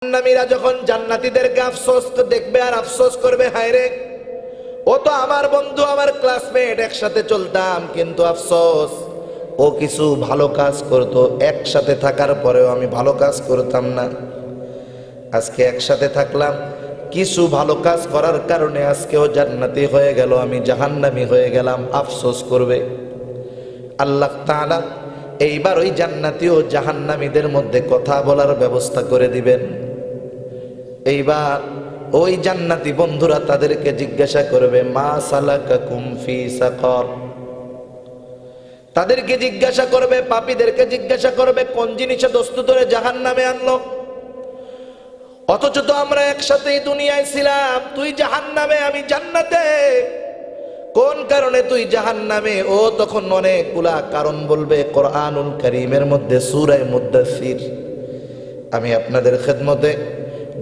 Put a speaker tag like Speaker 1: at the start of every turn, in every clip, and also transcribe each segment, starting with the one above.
Speaker 1: জাহান্নামীরা যখন জান্নাতীদেরকে আফসোস দেখবে আর আফসোস করবে, হায় রে, ও তো আমার বন্ধু, আমার ক্লাসমেট, একসাথে চলতাম, কিন্তু আফসোস ও কিছু ভালো কাজ করতো, একসাথে থাকার পরেও আমি ভালো কাজ করতাম না। আজকে একসাথে থাকলাম, কিছু ভালো কাজ করার কারণে আজকে ও জান্নাতি হয়ে গেল, আমি জাহান্নামী হয়ে গেলাম, আফসোস করবে। আল্লাহ তাআলা এইবার ওই জান্নাতি ও জাহান্নামীদের মধ্যে কথা বলার ব্যবস্থা করে দিবেন। এইবার ওই জান্নাতি বন্ধুরা তাদেরকে জিজ্ঞাসা করবে, মা সালাকাকুম ফি সাকার। তাদেরকে জিজ্ঞাসা করবে, পাপীদেরকে জিজ্ঞাসা করবে, কোন জিনিসে দোস্ত ধরে জাহান্নামে আনলো? অথচ তো আমরা একসাথে দুনিয়ায় ছিলাম, তুই জাহান্নামে, আমি জান্নাতে, কোন কারণে তুই জাহান্নামে? ও তখন অনেকগুলা কারণ বলবে। কোরআনুল কারীমের মধ্যে সূরা মুদ্দাসসির, আমি আপনাদের খেদমতে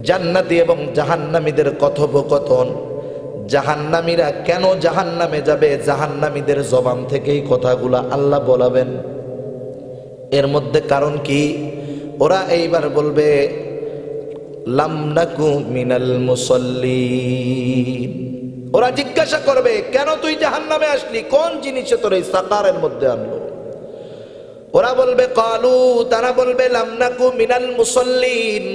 Speaker 1: জান্নাতি এবং জাহান্নামীদের কথোপকথন, জাহান্নামীরা কেন জাহান্নামে যাবে, জাহান্নামীদের জবান থেকেই কথাগুলা আল্লাহ বলাবেন। এর মধ্যে কারণ কি? ওরা এইবার বলবে, লাম নাকু মিনাল মুসাল্লিন। ওরা জিজ্ঞাসা করবে, কেন তুই জাহান্নামে আসলি, কোন জিনিসে তোর এই সাকারের মধ্যে আনলো? ওরা বলবে, কালু, তারা বলবে, লাম নাকু মিনাল মুসাল্লিন,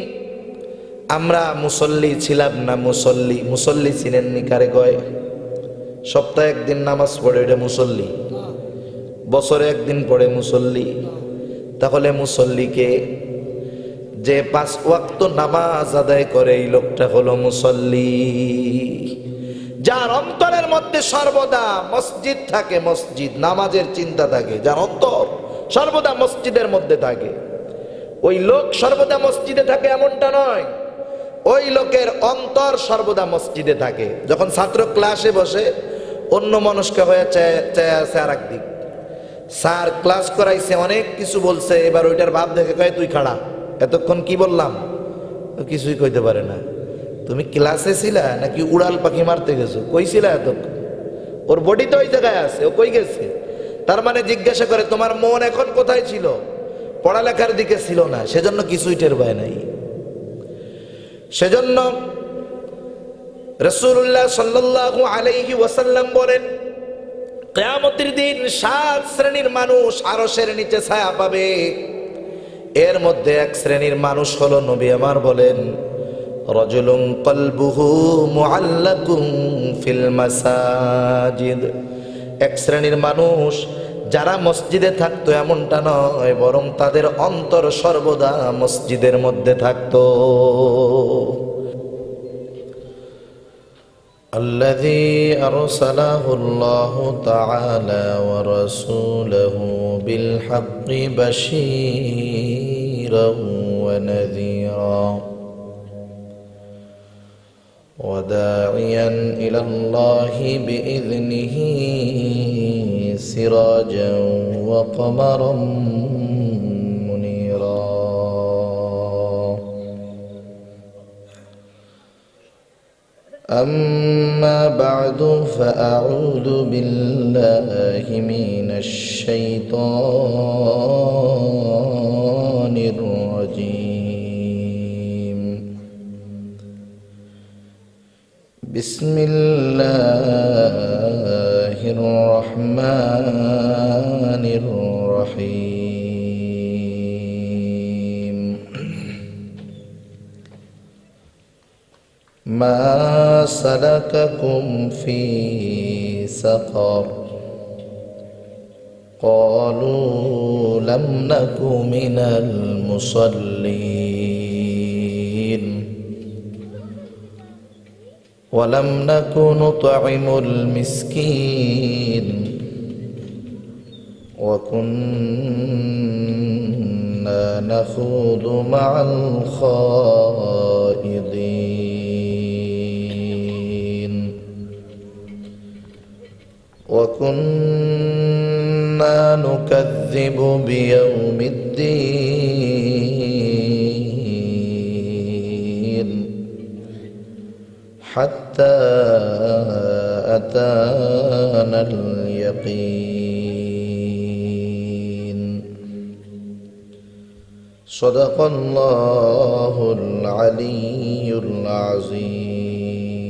Speaker 1: আমরা মুসল্লি ছিলাম না। মুসল্লি, মুসল্লি ছিলেননি কারে কয়? সপ্তাহে একদিন নামাজ পড়ে এটা মুসল্লি, বছরে একদিন পড়ে মুসল্লি। তাহলে মুসল্লিকে যে 5 ওয়াক্ত নামাজ আদায় করে, এই লোকটা হলো মুসল্লি। যার অন্তরের মধ্যে সর্বদা মসজিদ থাকে, মসজিদ, নামাজের চিন্তা থাকে, যার অন্তর সর্বদা মসজিদের মধ্যে থাকে, ওই লোক সর্বদা মসজিদে থাকে এমনটা নয়, ওই লোকের অন্তর সর্বদা মসজিদে থাকে। যখন ছাত্র ক্লাসে বসে অন্য মনস্ক হয়ে চেয়ে আছে আর একদিক, স্যার ক্লাস করাইছে, অনেক কিছু বলছে, এবার ওইটার ভাব দেখে কয়, তুই খাড়া, এতক্ষণ কি বললাম? কিছুই কইতে পারে না। তুমি ক্লাসে ছিলা নাকি উড়াল পাখি মারতে গেছো? কইছিলা এতক্ষণ? ওর বডি তো ওই জায়গায় আছে, ও কই গেছে? তার মানে জিজ্ঞাসা করে, তোমার মন এখন কোথায় ছিল? পড়ালেখার দিকে ছিল না, সেজন্য কিছুই টের পায় নাই। সেজন্য রাসূলুল্লাহ সাল্লাল্লাহু আলাইহি ওয়াসাল্লাম বলেন, কিয়ামতের দিন 7 শ্রেণীর মানুষ আরশের নিচে ছায়া পাবে। এর মধ্যে এক শ্রেণীর মানুষ হলো, নবী আমার বলেন, রাজুলুন কলবুহু মুআল্লাকুন ফিল মাসাজিদ। এক শ্রেণীর মানুষ যারা মসজিদে থাকতো এমনটা নয়, বরং তাদের অন্তর সর্বদা মসজিদের মধ্যে থাকতো। الذي أرسله الله تعالى ورسوله بالحق بشيرا ونذيرا وداعيا إلى الله بإذنه سراجا وقمرا منيرا. أما بعد فأعوذ بالله من الشيطان الرجيم. بسم الله الرحمن الرحيم. ما سلككم في سقر قالوا لم نك من المصلين ولم نك نطعم المسكين وكنا نخوض مع الخائضين وكنا نكذب بيوم الدين حتى أتانا اليقين. সাদাকাল্লাহুল আলিয়্যুল আযীম।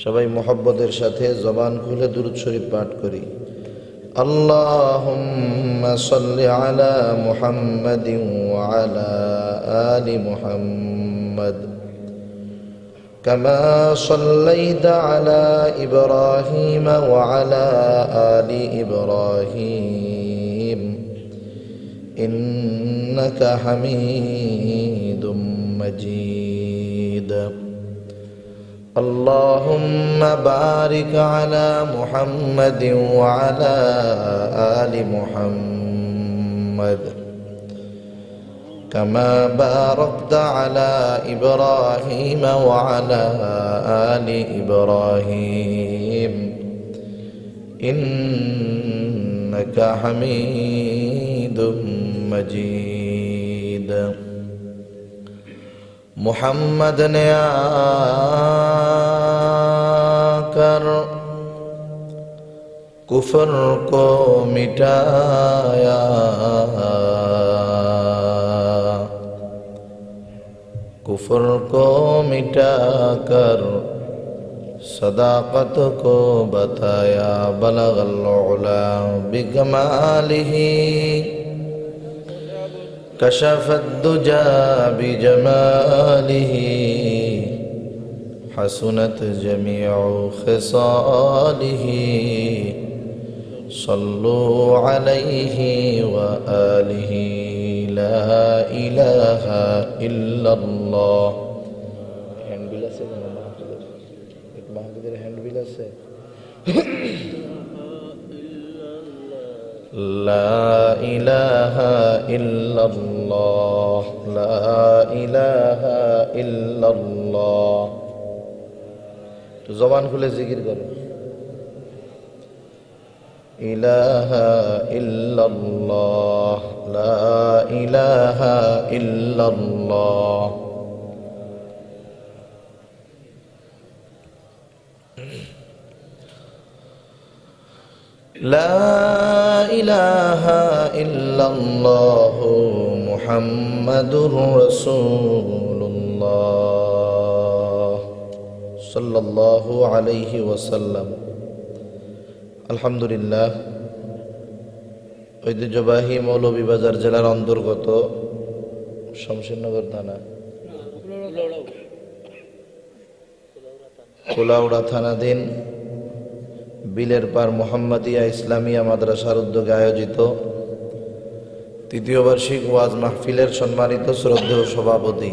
Speaker 1: সবাই মুহাব্বতের সাথে জবান খুলে দুরূদ শরীফ পাঠ করি। আল্লাহুম্মা সাল্লি আলা মুহাম্মাদিন ওয়া আলা আলি মুহাম্মাদ কামা সাল্লাইতা আলা ইব্রাহিম ওয়া আলা আলি ইব্রাহিম ইন্নাকা হামিদুম মাজিদ। اللهم بارك على محمد وعلى آل محمد كما باركت على إبراهيم وعلى آل إبراهيم إنك حميد مجيد। محمد نے آکر کفر کو مٹایا، کفر کو مٹا کر صداقت کو بتایا، بلغ العلا بکمالہ کشف الدجى بجماله حسنت جميع خصاله صلوا عليه وآله لا إله إلا الله۔ হ্যান্ড বিল আছে না মাহফিলের হ্যান্ড বিল আছে? لا إله إلا الله لا إله إلا الله। তো জবান খুলে জিকির করো, ইলাহা ইল্লাল্লাহ লা ইলাহা ইল্লাল্লাহ। لا إله إلا الله محمد رسول الله صلى الله عليه وسلم। আলহামদুলিল্লাহ, ঐতিহ্যবাহী মৌলভীবাজার জেলার অন্তর্গত শমশেরনগর থানা কুলাউড়া থানাধীন বিলের পার মোহাম্মদিয়া ইসলামিয়া মাদ্রাসার উদ্যোগে আয়োজিত তৃতীয় বার্ষিক ওয়াজ মাহফিলের সম্মানিত শ্রদ্ধেয় সভাপতি,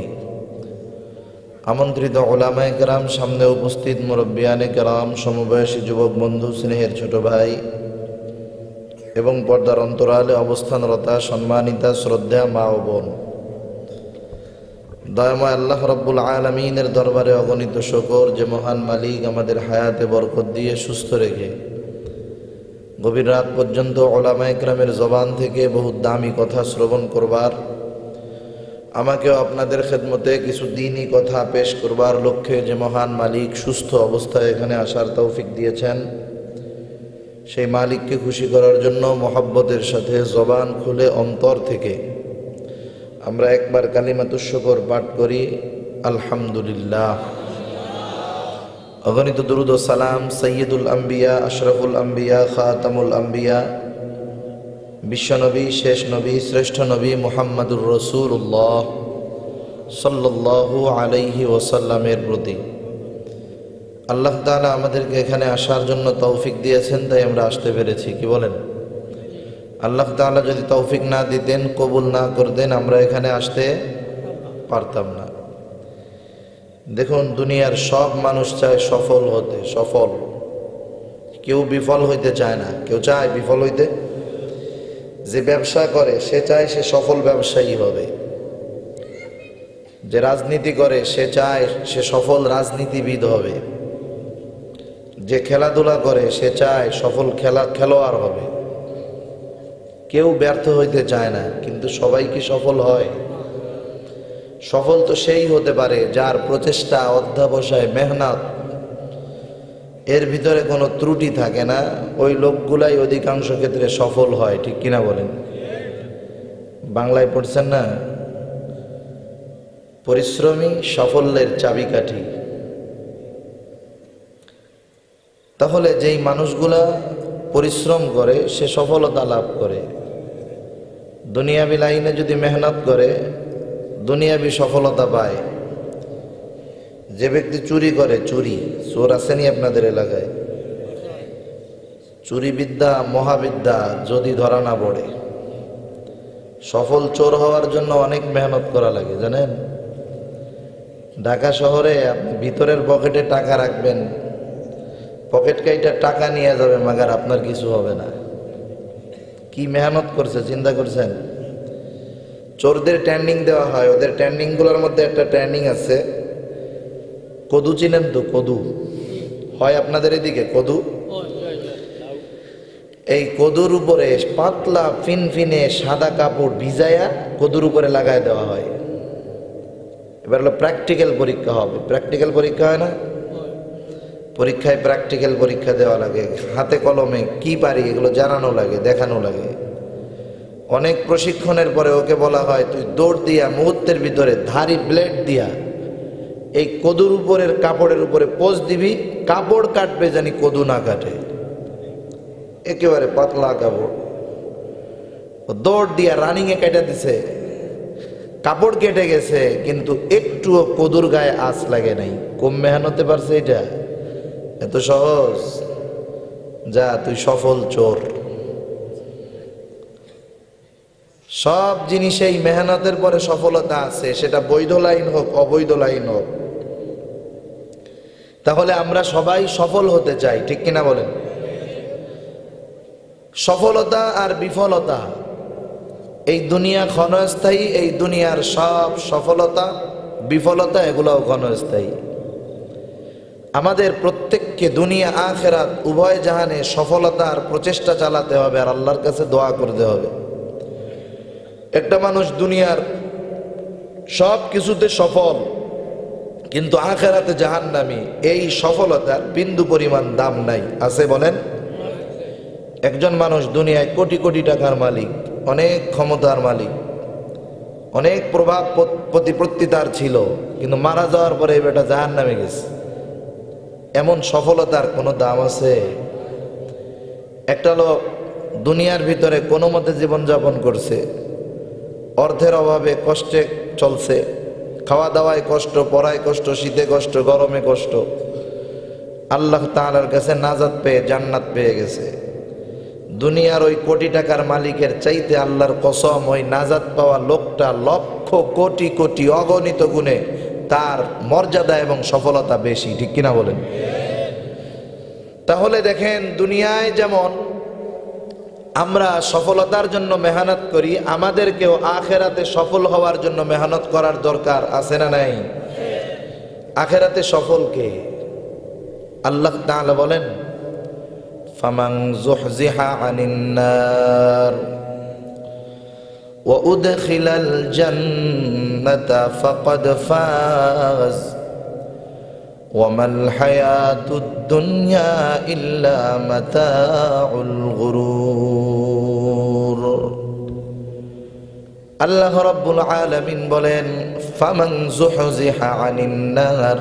Speaker 1: আমন্ত্রিত উলামায়ে কেরাম, সামনে উপস্থিত মুরব্বিয়ানে কেরাম, সমবয়সী যুবক বন্ধু, স্নেহের ছোট ভাই এবং পর্দার অন্তরালে অবস্থানরতা সম্মানিতা শ্রদ্ধা মা ও বোন, দয়াময় আল্লাহ রব্বুল আলামিনের দরবারে অগণিত শুকর যে মহান মালিক আমাদের হায়াতে বরকত দিয়ে সুস্থ রেখে গভীর রাত পর্যন্ত উলামায়ে কেরামের জবান থেকে বহু দামি কথা শ্রবণ করবার, আমাকেও আপনাদের খেদমতে কিছু দ্বীনি কথা পেশ করবার লক্ষ্যে যে মহান মালিক সুস্থ অবস্থায় এখানে আসার তৌফিক দিয়েছেন, সেই মালিককে খুশি করার জন্য মহব্বতের সাথে জবান খুলে অন্তর থেকে আমরা একবার কালিমাতুশ শুকর পাঠ করি, আলহামদুলিল্লাহ। অগণিত দুরূদ ও সালাম সাইয়্যিদুল আম্বিয়া, আশরাফুল আম্বিয়া, খাতামুল আম্বিয়া, বিশ্বনবী, শেষ নবী, শ্রেষ্ঠ নবী মুহাম্মাদুর রাসূলুল্লাহ সাল্লাল্লাহু আলাইহি ওয়াসাল্লামের প্রতি। আল্লাহ তাআলা আমাদেরকে এখানে আসার জন্য তৌফিক দিয়েছেন, তাই আমরা আসতে পেরেছি। কি বলেন? আল্লাহ তাআলা যদি তৌফিক না দিতেন, কবুল না করতেন, আমরা এখানে আসতে পারতাম না। দেখুন, দুনিয়ার সব মানুষ চায় সফল হতে, সফল। কেউ বিফল হইতে চায় না। কেউ চায় বিফল হইতে? যে ব্যবসা করে সে চায় সে সফল ব্যবসায়ী হবে। যে রাজনীতি করে সে চায় সে সফল রাজনীতিবিদ হবে। যে খেলাধুলা করে সে চায় সফল খেলোয়াড় হবে। কেউ ব্যর্থ হইতে চায় না, কিন্তু সবাই কি সফল হয়? সফল তো সেই হতে পারে যার প্রচেষ্টা, অধ্যবসায়, মেহনত, এর ভিতরে কোনো ত্রুটি থাকে না। ওই লোকগুলাই অধিকাংশ ক্ষেত্রে সফল হয়। ঠিক কিনা বলেন? বাংলায় পড়ছেন না, পরিশ্রমী সাফল্যের চাবিকাঠি। তাহলে যেই মানুষগুলা পরিশ্রম করে সে সফলতা লাভ করে। দুনিয়াবি লাইনে যদি মেহনত করে দুনিয়াবি সফলতা পায়। যে ব্যক্তি চুরি করে, চোর আসেনি আপনাদের এলাকায়? চুরি বিদ্যা মহাবিদ্যা, যদি ধরা না পড়ে। সফল চোর হওয়ার জন্য অনেক মেহনত করা লাগে, জানেন? ঢাকা শহরে আপনি ভিতরের পকেটে টাকা রাখবেন, পকেট কাইটা টাকা নিয়ে যাবে, মাগার আপনার কিছু হবে না। কি মেহনত করছে চিন্তা করছেন? চোরদের ট্রেনিং দেওয়া হয়, ওদের ট্রেনিংগুলোর মধ্যে একটা ট্রেনিং আছে, কদু চিনেন তো? কদু হয় আপনাদের এদিকে? কদু, এই কদুর উপরে পাতলা ফিনফিনে সাদা কাপড় ভিজায়া কদুর উপরে লাগায় দেওয়া হয়। এবার হলো প্র্যাকটিক্যাল পরীক্ষা হবে। প্র্যাকটিক্যাল পরীক্ষা হয় না? পরীক্ষায় প্র্যাকটিক্যাল পরীক্ষা দেওয়া লাগে, হাতে কলমে কি পারি এগুলো জানানো লাগে, দেখানো লাগে। অনেক প্রশিক্ষণের পরে ওকে বলা হয় তুই দৌড় দিয়া মুহূর্তের ভিতরে ধারি ব্লেড দিয়া এই কদুর উপরের কাপড়ের উপরে পোজ দিবি, কাপড় কাটবে জানি কদু না কাটে, একেবারে পাতলা কাপড়। দৌড় দিয়া রানিং এ কেটে দিছে, কাপড় কেটে গেছে, কিন্তু একটুও কদুর গায়ে আঁচ লাগে নাই। কম মেহনতে পারছে এটা? এত সহজ? যা, তুই সফল চোর। সব জিনিসেই মেহনতের পরে সফলতা আছে, সেটা বৈধ লাইন হোক অবৈধ লাইন হোক। তাহলে আমরা সবাই সফল হতে চাই, ঠিক কিনা বলেন? সফলতা আর বিফলতা, এই দুনিয়া ক্ষণস্থায়ী, এই দুনিয়ার সব সফলতা বিফলতা এগুলোও ক্ষণস্থায়ী। আমাদের প্রত্যেককে দুনিয়া আখেরাত উভয় জাহানে সফলতার প্রচেষ্টা চালাতে হবে আর আল্লাহর কাছে দোয়া করতে হবে। একটা মানুষ দুনিয়ার সব কিছুতে সফল কিন্তু আখেরাতে জাহান্নামী, এই সফলতার বিন্দু পরিমাণ দাম নাই, আছে বলেন? একজন মানুষ দুনিয়ায় কোটি কোটি টাকার মালিক, অনেক ক্ষমতার মালিক, অনেক প্রভাব প্রতিপত্তি তার ছিল, কিন্তু মারা যাওয়ার পরে এই বেটা জাহান্নামে গেছে। এমন সফলতার কোনো দাম আছে? একটা লোক দুনিয়ার ভিতরে কোনো মতে জীবনযাপন করছে, অর্থের অভাবে কষ্টে চলছে, খাওয়া দাওয়ায় কষ্ট, পড়ায় কষ্ট, শীতে কষ্ট, গরমে কষ্ট, আল্লাহ তাআলার কাছে নাজাত পেয়ে জান্নাত পেয়ে গেছে। দুনিয়ার ওই কোটি টাকার মালিকের চাইতে আল্লাহর কসম ওই নাজাত পাওয়া লোকটা লক্ষ কোটি কোটি অগণিত গুণে তার মর্যাদা এবং সফলতা বেশি, ঠিক কিনা বলেন? তাহলে দেখেন, দুনিয়ায় যেমন আমরা সফলতার জন্য মেহনত করি, আমাদেরকেও আখেরাতে সফল হওয়ার জন্য মেহনত করার দরকার আছে না নাই? আখেরাতে সফল কে? আল্লাহ তাআলা বলেন, ফামান যুহজিহা আনিন নার ওয়া উদখিলাল জান্নাতা ফাকাদ ফাজ ওয়া মাল হায়াতুদ দুনিয়া ইল্লা মাতাউল গুরুর। আল্লাহ রাব্বুল আলামিন বলেন, ফামান যুহজিহা আনিন নার,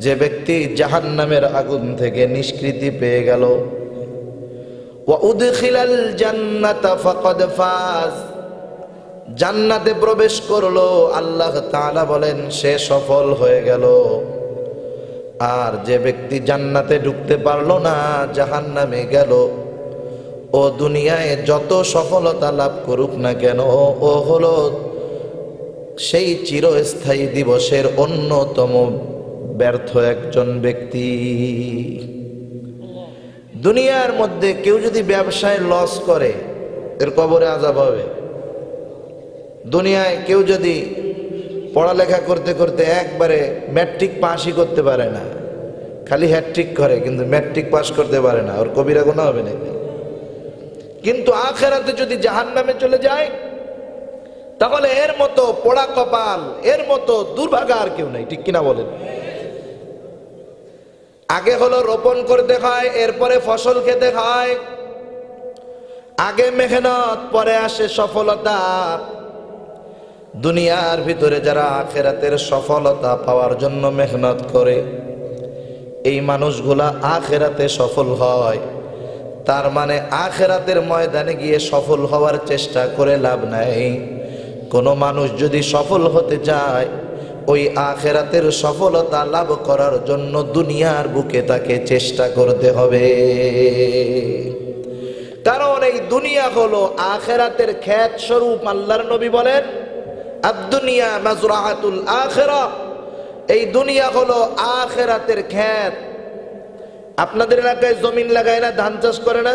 Speaker 1: যে ব্যক্তি জাহান্নামের আগুন থেকে নিষ্কৃতি পেয়ে গেল, ওয়া উদখিলাল জান্নাতা ফাকাদ ফাজ, জান্নাতে প্রবেশ করলো, আল্লাহ তাআলা বলেন সে সফল হয়ে গেল। আর যে ব্যক্তি জান্নাতে ঢুকতে পারলো না, জাহান্নামে গেল, ও দুনিয়ায় যত সফলতা লাভ করুক না কেন, ও হলো সেই চিরস্থায়ী দিবসের অন্যতম ব্যর্থ একজন ব্যক্তি। দুনিয়ার মধ্যে কেউ যদি ব্যবসায় লস করে, এর কবরে আযাব হবে। দুনিয়ায় কেউ যদি পড়ালেখা করতে করতে একবারে ম্যাট্রিক পাসই করতে পারে না, খালি হ্যাট্রিক করে কিন্তু ম্যাট্রিক পাস করতে পারে না, ওর কবিরা গুনাহ হবে না। কিন্তু আখিরাতে যদি জাহান্নামে চলে যায়, তাহলে এর মতো পোড়া কপাল, এর মতো দুর্ভাগা আর কেউ নাই, ঠিক কিনা বলেন? আগে হলো রোপণ করতে হয়, এরপরে ফসল খেতে হয়। আগে মেহনত পরে আসে সফলতা। দুনিয়ার ভিতরে যারা আখিরাতের সফলতা পাওয়ার জন্য মেহনত করে, এই মানুষগুলা আখিরাতে সফল হয়। তার মানে আখিরাতের ময়দানে গিয়ে সফল হওয়ার চেষ্টা করে লাভ নাই। কোনো মানুষ যদি সফল হতে চায়, ওই আখিরাতের সফলতা লাভ করার জন্য দুনিয়ার বুকে তাকে চেষ্টা করতে হবে। কারণ এই দুনিয়া হলো আখিরাতের ক্ষেত স্বরূপ। আল্লাহর নবী বলেন, আদ-দুনিয়া মাজরাআতুল আখিরাহ। এই দুনিয়া হলো আখিরাতের ক্ষেত। আপনাদের এলাকায় জমিন লাগায় না, ধান চাষ করে না?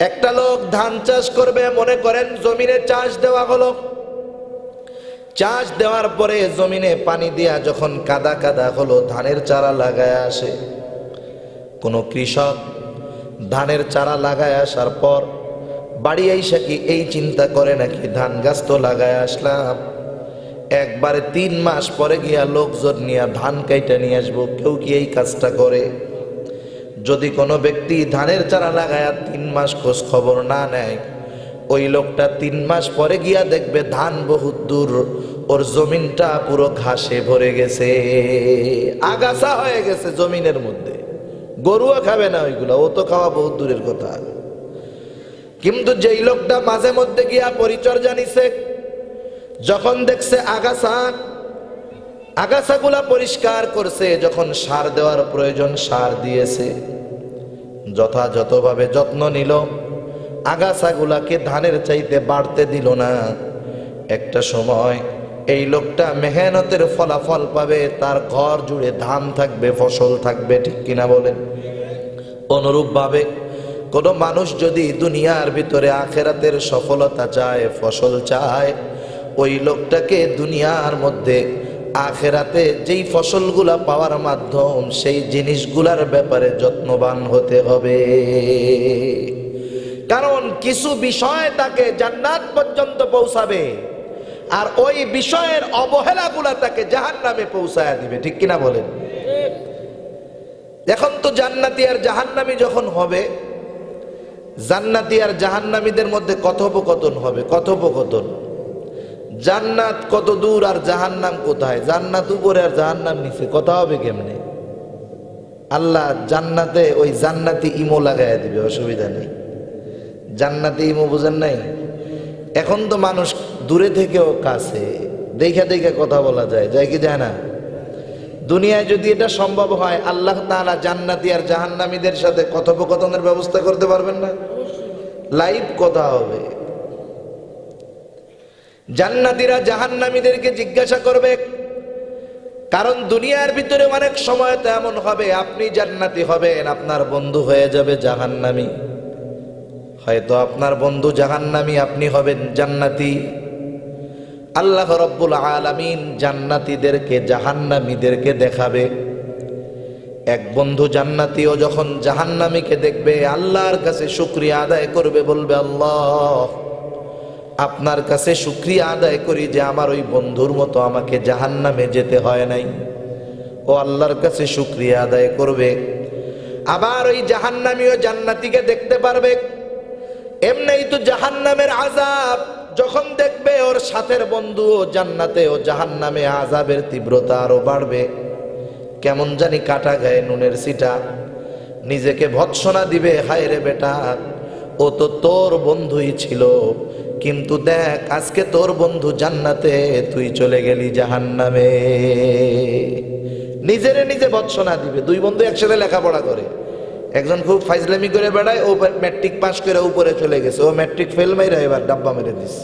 Speaker 1: একটা লোক ধান চাষ করবে, মনে করেন জমিনে চাষ দেওয়া হলো। চাষ দেওয়ার পরে জমিনে পানি দিয়া যখন কাদা কাদা হলো, ধানের চারা লাগায় আসে। কোন কৃষক ধানের চারা লাগায় আসার পর বাড়ি আইসা কি এই চিন্তা করে নাকি, ধান গাছ তো লাগায় আসলাম, একবারে 3 মাস পরে গিয়া লোকজন নিয়ে ধান কাইটা নিয়ে আসবো? কেউ কি এই কাজটা করে? যদি কোনো ব্যক্তি ধানের চারা লাগায়া 3 মাস খোঁজ খবর না নেয়, ওই লোকটা 3 মাস পরে গিয়া দেখবে ধান বহুত দূর, ওর জমিনটা পুরো ঘাসে ভরে গেছে, আগাছা হয়ে গেছে জমিনের মধ্যে। গরুও খাবে না ওইগুলা, ও তো খাওয়া বহুত দূরের কথা। কিন্তু যেই লোকটা মাঝে মধ্যে গিয়া পরিচর্যা নিছে, যখন দেখছে আগাছাগুলা পরিষ্কার করছে, যখন সার দেওয়ার প্রয়োজন সার দিয়েছে, যথাযথভাবে যত্ন নিল, আগাছাগুলাকে ধানের চাইতে বাড়তে দিল না, একটা সময় এই লোকটা মেহনতের ফলাফল পাবে, তার ঘর জুড়ে ধান থাকবে, ফসল থাকবে। ঠিক কিনা বলেন? অনুরূপভাবে কোনো মানুষ যদি দুনিয়ার ভিতরে আখিরাতের সফলতা চায়, ফসল চায়, ওই লোকটাকে দুনিয়ার মধ্যে আখিরাতে যেই ফসলগুলা পাওয়ার মাধ্যম, সেই জিনিসগুলার ব্যাপারে যত্নবান হতে হবে। কারণ কিছু বিষয় তাকে জান্নাত পর্যন্ত পৌঁছাবে, আর ওই বিষয়ের অবহেলাগুলা তাকে জাহান্নামে পৌঁছায় দিবে। ঠিক কিনা বলেন? এখন তো জান্নাতি আর জাহান্নামী যখন হবে, জান্নাতি আর জাহান্নামীদের মধ্যে কথোপকথন হবে। কথোপকথন, জান্নাত কত দূর আর জাহান্নাম কোথায়, জান্নাত উপরে আর জাহান্নাম নিচে, কথা হবে কেমনে? আল্লাহ জান্নাতে ওই জান্নাতি ইমো লাগাইয়া দিবে, অসুবিধা নেই। জান্নাতি ইমো বুঝেন নাই? এখন তো মানুষ দূরে থেকেও কাছে দেখে দেখে কথা বলা যায়, যায় কি যায় না? দুনিয়ায় যদি এটা সম্ভব হয়, আল্লাহ তাআলা জান্নাতি আর জাহান্নামীদের সাথে কথোপকথনের ব্যবস্থা করতে পারবেন না? লাইভ কথা হবে। জান্নাতীরা জাহান্নামীদেরকে জিজ্ঞাসা করবে, কারণ দুনিয়ার ভিতরে অনেক সময় তো এমন হবে, আপনি জান্নাতি হবেন, আপনার বন্ধু হয়ে যাবে জাহান্নামী। হয়তো আপনার বন্ধু জাহান্নামী, আপনি হবেন জান্নাতি। আল্লাহ রব্বুল আলামিন জান্নাতীদেরকে জাহান্নামীদেরকে দেখাবে। এক বন্ধু জান্নাতীও যখন জাহান্নামীকে দেখবে, আল্লাহর কাছে শুকরিয়া আদায় করবে, বলবে, আল্লাহ আপনার কাছে শুকরিয়া আদায় করি যে আমার ওই বন্ধুর মতো আমাকে জাহান্নামে যেতে হয় নাই। ও আল্লাহর কাছে শুকরিয়া আদায় করবে। আবার ওই জাহান্নামীও জান্নাতীকে দেখতে পারবে। এমনিই তো জাহান্নামের আযাব যখন দেখবে ওর সাথের বন্ধু ও জান্নাতে, ও জাহান্নামে আযাবের তীব্রতা আরো বাড়বে। কেমন জানি কাটা গায়ে নুনের ছিটা, নিজেকে ভৎসনা দিবে, হায় রে বেটা, ও তো তোর বন্ধুই ছিল, কিন্তু দেখ আজকে তোর বন্ধু জান্নাতে, তুই চলে গেলি জাহান্নামে। নিজেরে নিজে ভৎসনা দিবে। দুই বন্ধু একসাথে লেখাপড়া করে, একজন খুব ফাইজলামি করে বেড়ায়, ও ম্যাট্রিক পাস করে উপরে চলে গেছে, ও ম্যাট্রিক ফেল মাইরা এবার ডাব্বা মেরে দিস।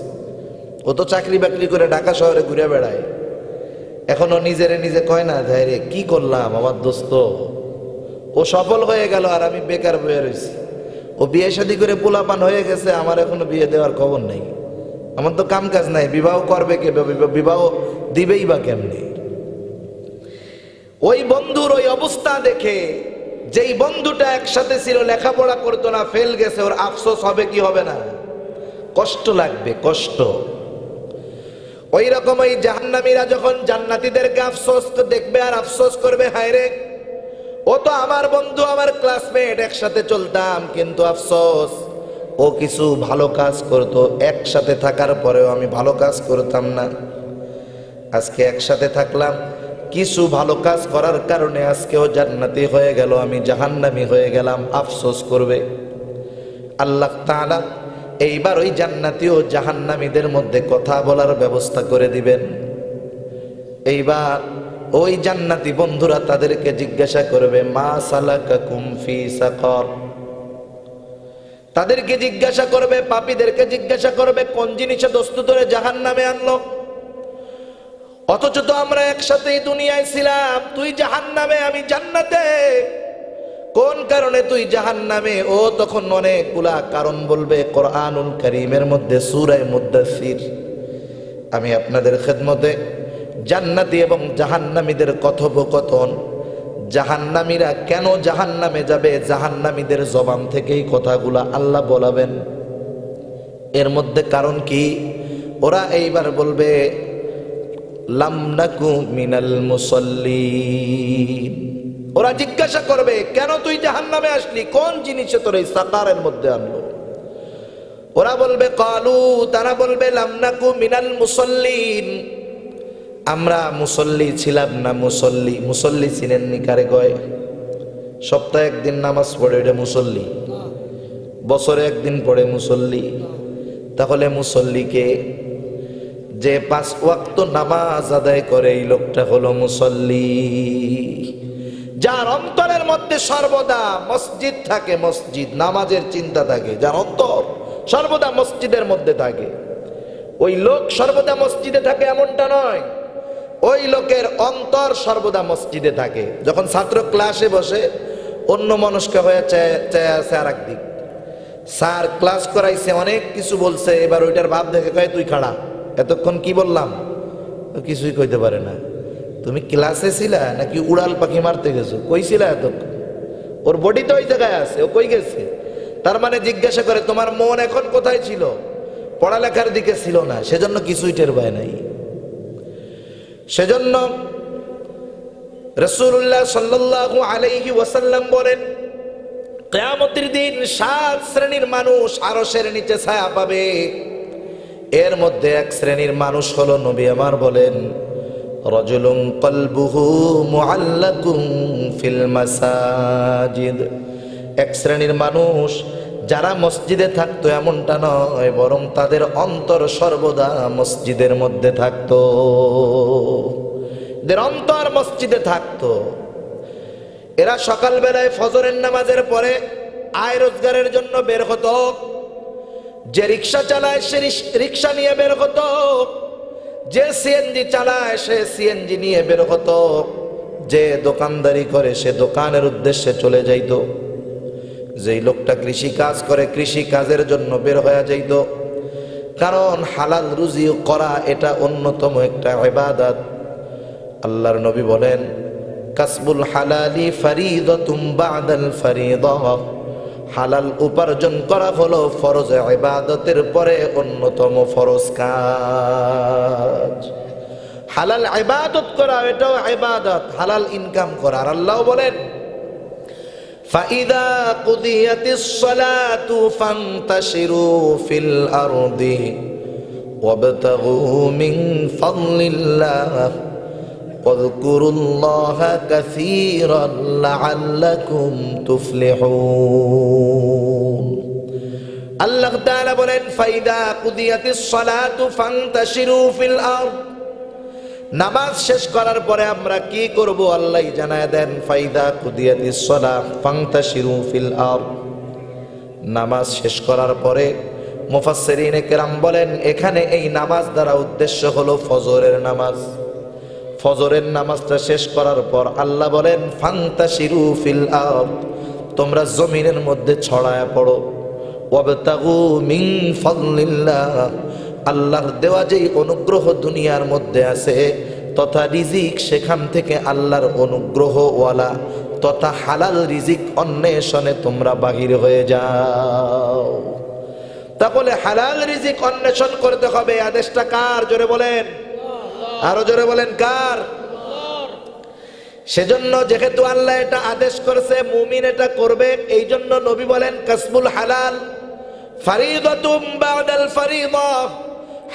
Speaker 1: ও তো চাকরি বাকরি করে ঢাকা শহরে ঘুরে বেড়ায়। এখনো নিজেরে নিজে কয় না, যাই রে কি করলাম আমার দোস্ত, ও সফল হয়ে গেল আর আমি বেকার বয়ে রয়েছি। ও বিয়ে শাদী করে পোলাপান হয়ে গেছে, আমার এখনো বিয়ে দেওয়ার খবর নেই, আমার তো কাম কাজ নাই, বিবাহ করবে কে, বিবাহ দিবেই বা কেমনি? ওই বন্ধুর ওই অবস্থা দেখে, যেই বন্ধুটা একসাথে ছিল, লেখাপড়া করতো না, ফেল গেছে, ওর আফসোস হবে কি হবে না? কষ্ট লাগবে, কষ্ট। ওই রকম ওই জাহান্নামীরা যখন জান্নাতীদেরকে আফসোস দেখবে আর আফসোস করবে, হায় রে ও তো আমার বন্ধু, আমার ক্লাসমেট, একসাথে চলতাম, কিন্তু আফসোস ও কিছু ভালো কাজ করতো, একসাথে থাকার পরেও আমি ভালো কাজ করতাম না। আজকে একসাথে থাকলাম, কিছু ভালো কাজ করার কারণে আজকেও জান্নাতি হয়ে গেল, আমি জাহান্নামী হয়ে গেলাম, আফসোস করবে। আল্লাহ তাআলা এইবার ওই জান্নাতি ও জাহান্নামীদের মধ্যে কথা বলার ব্যবস্থা করে দিবেন। এইবার ওই জান্নাতি বন্ধুরা তাদেরকে জিজ্ঞাসা করবে, মা সালাকাকুম ফি সাকার। তাদেরকে জিজ্ঞাসা করবে, পাপীদেরকে জিজ্ঞাসা করবে, কোন জিনিসে দোস্ত ধরে জাহান্নামে আনলো? অথচ তো আমরা একসাথেই দুনিয়ায় ছিলাম, তুই জাহান্নামে আমি জান্নাতে, কোন কারণে তুই জাহান্নামে? ও তখন অনেকগুলা কারণ বলবে। কোরআনুল কারীমের মধ্যে সূরা মুদ্দাসসির, আমি আপনাদের খেদমতে জান্নাতি এবং জাহান্নামীদের কথোপকথন, জাহান্নামীরা কেন জাহান্নামে যাবে, জাহান্নামীদের জবান থেকেই কথাগুলা আল্লাহ বলাবেন। এর মধ্যে কারণ কি? ওরা এইবার বলবে, লাম নাকু মিনাল মুসাল্লিন। ওরা জিজ্ঞাসা করবে, কেন তুই জাহান্নামে আসলি, কোন জিনিসে তোর এই সাকারের মধ্যে আনলো? ওরা বলবে, কালু, তারা বলবে, লাম নাকু মিনাল মুসাল্লিন, আমরা মুসল্লি ছিলাম না। মুসল্লি, মুসল্লি চিনেননি কারে কয়? সপ্তাহে একদিন নামাজ পড়ে এটা মুসল্লি, বছরে একদিন পড়ে মুসল্লি। তাহলে মুসল্লিকে? যে 5 ওয়াক্ত নামাজ আদায় করে এই লোকটা হলো মুসল্লি। যার অন্তরের মধ্যে সর্বদা মসজিদ থাকে, মসজিদ, নামাজের চিন্তা থাকে, যার অন্তর সর্বদা মসজিদের মধ্যে থাকে, ওই লোক সর্বদা মসজিদে থাকে এমনটা নয়, ওই লোকের অন্তর সর্বদা মসজিদে থাকে। যখন ছাত্র ক্লাসে বসে অন্য মনস্ক হয়ে চায় আছে আর একদিক, স্যার ক্লাস করাইছে, অনেক কিছু বলছে, এবার ওইটার ভাব দেখে কয়, তুই খাড়া, এতক্ষণ কি বললাম? কিছুই কইতে পারে না। তুমি ক্লাসে ছিলা নাকি উড়াল পাখি মারতে গেছো? কইছিলা এতক্ষণ? ওর বডি তো ওই জায়গায় আছে, ও কই গেছে? তার মানে জিজ্ঞাসা করে, তোমার মন এখন কোথায় ছিল? পড়ালেখার দিকে ছিল না, সেজন্য কিছুই টের পায় নাই। সেজন্য রাসূলুল্লাহ সাল্লাল্লাহু আলাইহি ওয়াসাল্লাম বলেন, কিয়ামতের দিন 7 শ্রেণীর মানুষ আরশের নিচে ছায়া পাবে। এর মধ্যে এক শ্রেণীর মানুষ হলো, নবী আমার বলেন, রাজুলুন কলবুহু মুআল্লাকুন ফিল মাসাজিদ। এক শ্রেণীর মানুষ যারা মসজিদে থাকতো এমনটা নয়, বরং তাদের অন্তর সর্বদা মসজিদের মধ্যে থাকতো, এদের অন্তর মসজিদে থাকতো। এরা সকালবেলায় ফজরের নামাজের পরে আয় রোজগারের জন্য বের হতো, যে রিক্সা চালায় সে রিক্সা নিয়ে বের হতো, যে সিএনজি চালায় সে সিএনজি নিয়ে বের হতো, যে দোকানদারি করে সে দোকানের উদ্দেশ্যে চলে যাইত, যেই লোকটা কৃষি কাজ করে কৃষি কাজের জন্য বের হয়ে যাইত। কারণ হালাল রুজি করা এটা অন্যতম একটা ইবাদত। আল্লাহর নবী বলেন, কাসবুল হালালি ফারিদাতুম বাদাল ফারিদাহ। হালাল উপার্জন করা হলো ফরজ ইবাদতের পরে অন্যতম ফরজ কাজ। হালাল ইবাদত করা এটাও ইবাদত, হালাল ইনকাম করা। আর আল্লাহ বলেন, ফাইদা কুদিয়াতিস সালাতু ফান্তাশিরু ফিল আরদি ওয়াবতাগু মিন ফাদলিল্লাহ ওয়াযকুরুল্লাহা কাসীরান লাআল্লাকুম তুফলিহুন। আল্লাহ তাআলা বলেন, ফাইদা কুদিয়াতিস সালাতু ফান্তাশিরু ফিল আরদ। নামাজ শেষ করার পরে আমরা কি করব আল্লাহ জানায় দেন। ফাইদা কুদিয়াতিস সালাহ ফান্তাশিরু ফিল আরদ। নামাজ শেষ করার পরে মুফাসসিরিনে কেরাম বলেন, এখানে এই নামাজ দ্বারা উদ্দেশ্য হলো ফজরের নামাজ। ফজরের নামাজটা শেষ করার পর আল্লাহ বলেন, ফান্তাশিরু ফিল আরদ, তোমরা জমিনের মধ্যে ছড়ায়া পড়ো। ওয়াবতাগু মিন ফাদলিল্লাহ, আল্লাহর দেওয়া যেই অনুগ্রহ দুনিয়ার মধ্যে আছে তথা রিজিক, সেখান থেকে আল্লাহর অনুগ্রহওয়ালা তথা হালাল রিজিক অন্বেষণে তোমরা বাহির হয়ে যাও। তাহলে হালাল রিজিক অন্বেষণ করতে হবে। আদেশটা কার? জোরে বলেন, আরো জোরে বলেন, কার? সেজন্য যেহেতু আল্লাহ এটা আদেশ করেছে, মুমিন এটা করবে, এই জন্য নবী বলেন, কাসবুল হালাল ফারিদাতুম বাদাল ফারিদা,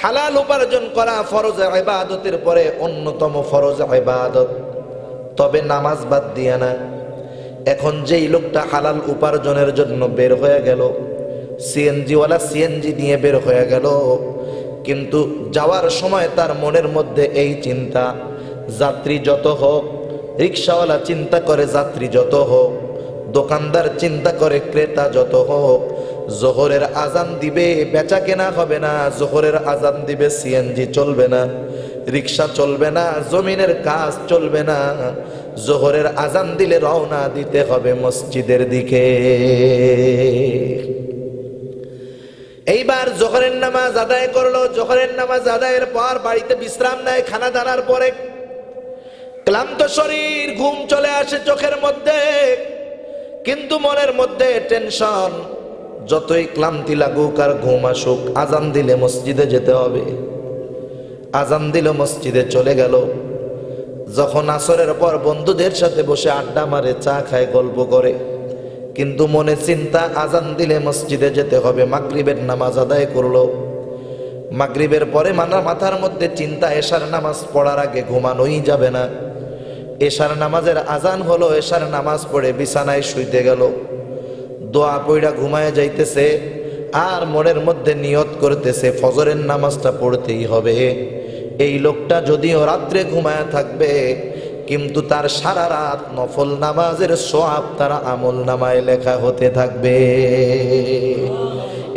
Speaker 1: হালাল উপার্জন করা ফরজ ইবাদতের পরে অন্যতম ফরজ ইবাদত। তবে নামাজ বাদ দিয়া না। এখন যেই লোকটা হালাল উপার্জনের জন্য বের হয়ে গেল, সিএনজিওয়ালা সিএনজি নিয়ে বের হয়ে গেল, কিন্তু যাওয়ার সময় তার মনের মধ্যে এই চিন্তা, যাত্রী যত হোক, রিক্সাওয়ালা চিন্তা করে যাত্রী যত হোক, দোকানদার চিন্তা করে ক্রেতা যত হোক, জোহরের আজান দিবে বেচা কেনা হবে না, জোহরের আজান দিবে সিএনজি চলবে না, রিক্সা চলবে না, জমিনের কাজ চলবে না, জোহরের আজান দিলে রওনা দিতে হবে মসজিদের দিকে। এইবার জোহরের নামাজ আদায় করলো। জোহরের নামাজ আদায়ের পর বাড়িতে বিশ্রাম নেয়। খানা দানার পরে ক্লান্ত শরীর, ঘুম চলে আসে চোখের মধ্যে, কিন্তু মনের মধ্যে টেনশন। যতই ক্লান্তি লাগুক আর ঘুম আসুক, আজান দিলে মসজিদে যেতে হবে। আজান দিল, মসজিদে চলে গেল। যখন আসরের পর বন্ধুদের সাথে বসে আড্ডা মারে, চা খায়, গল্প করে, কিন্তু মনে চিন্তা আজান দিলে মসজিদে যেতে হবে। মাগরিবের নামাজ আদায় করলো। মাগরিবের পরে মাথার মধ্যে চিন্তা, এশার নামাজ পড়ার আগে ঘুমানোই যাবে না। এশার নামাজের আজান হলো, এশার নামাজ পড়ে বিছানায় শুইতে গেল। দোয়া পড়া ঘুমায় যাইতেছে, আর মনের মধ্যে নিয়ত করতেছে ফজরের নামাজটা পড়তেই হবে। এই লোকটা যদিও রাত্রে ঘুমায় থাকবে, কিন্তু তার সারা রাত নফল নামাজের সওয়াব তার আমল নামায় লেখা হতে থাকবে।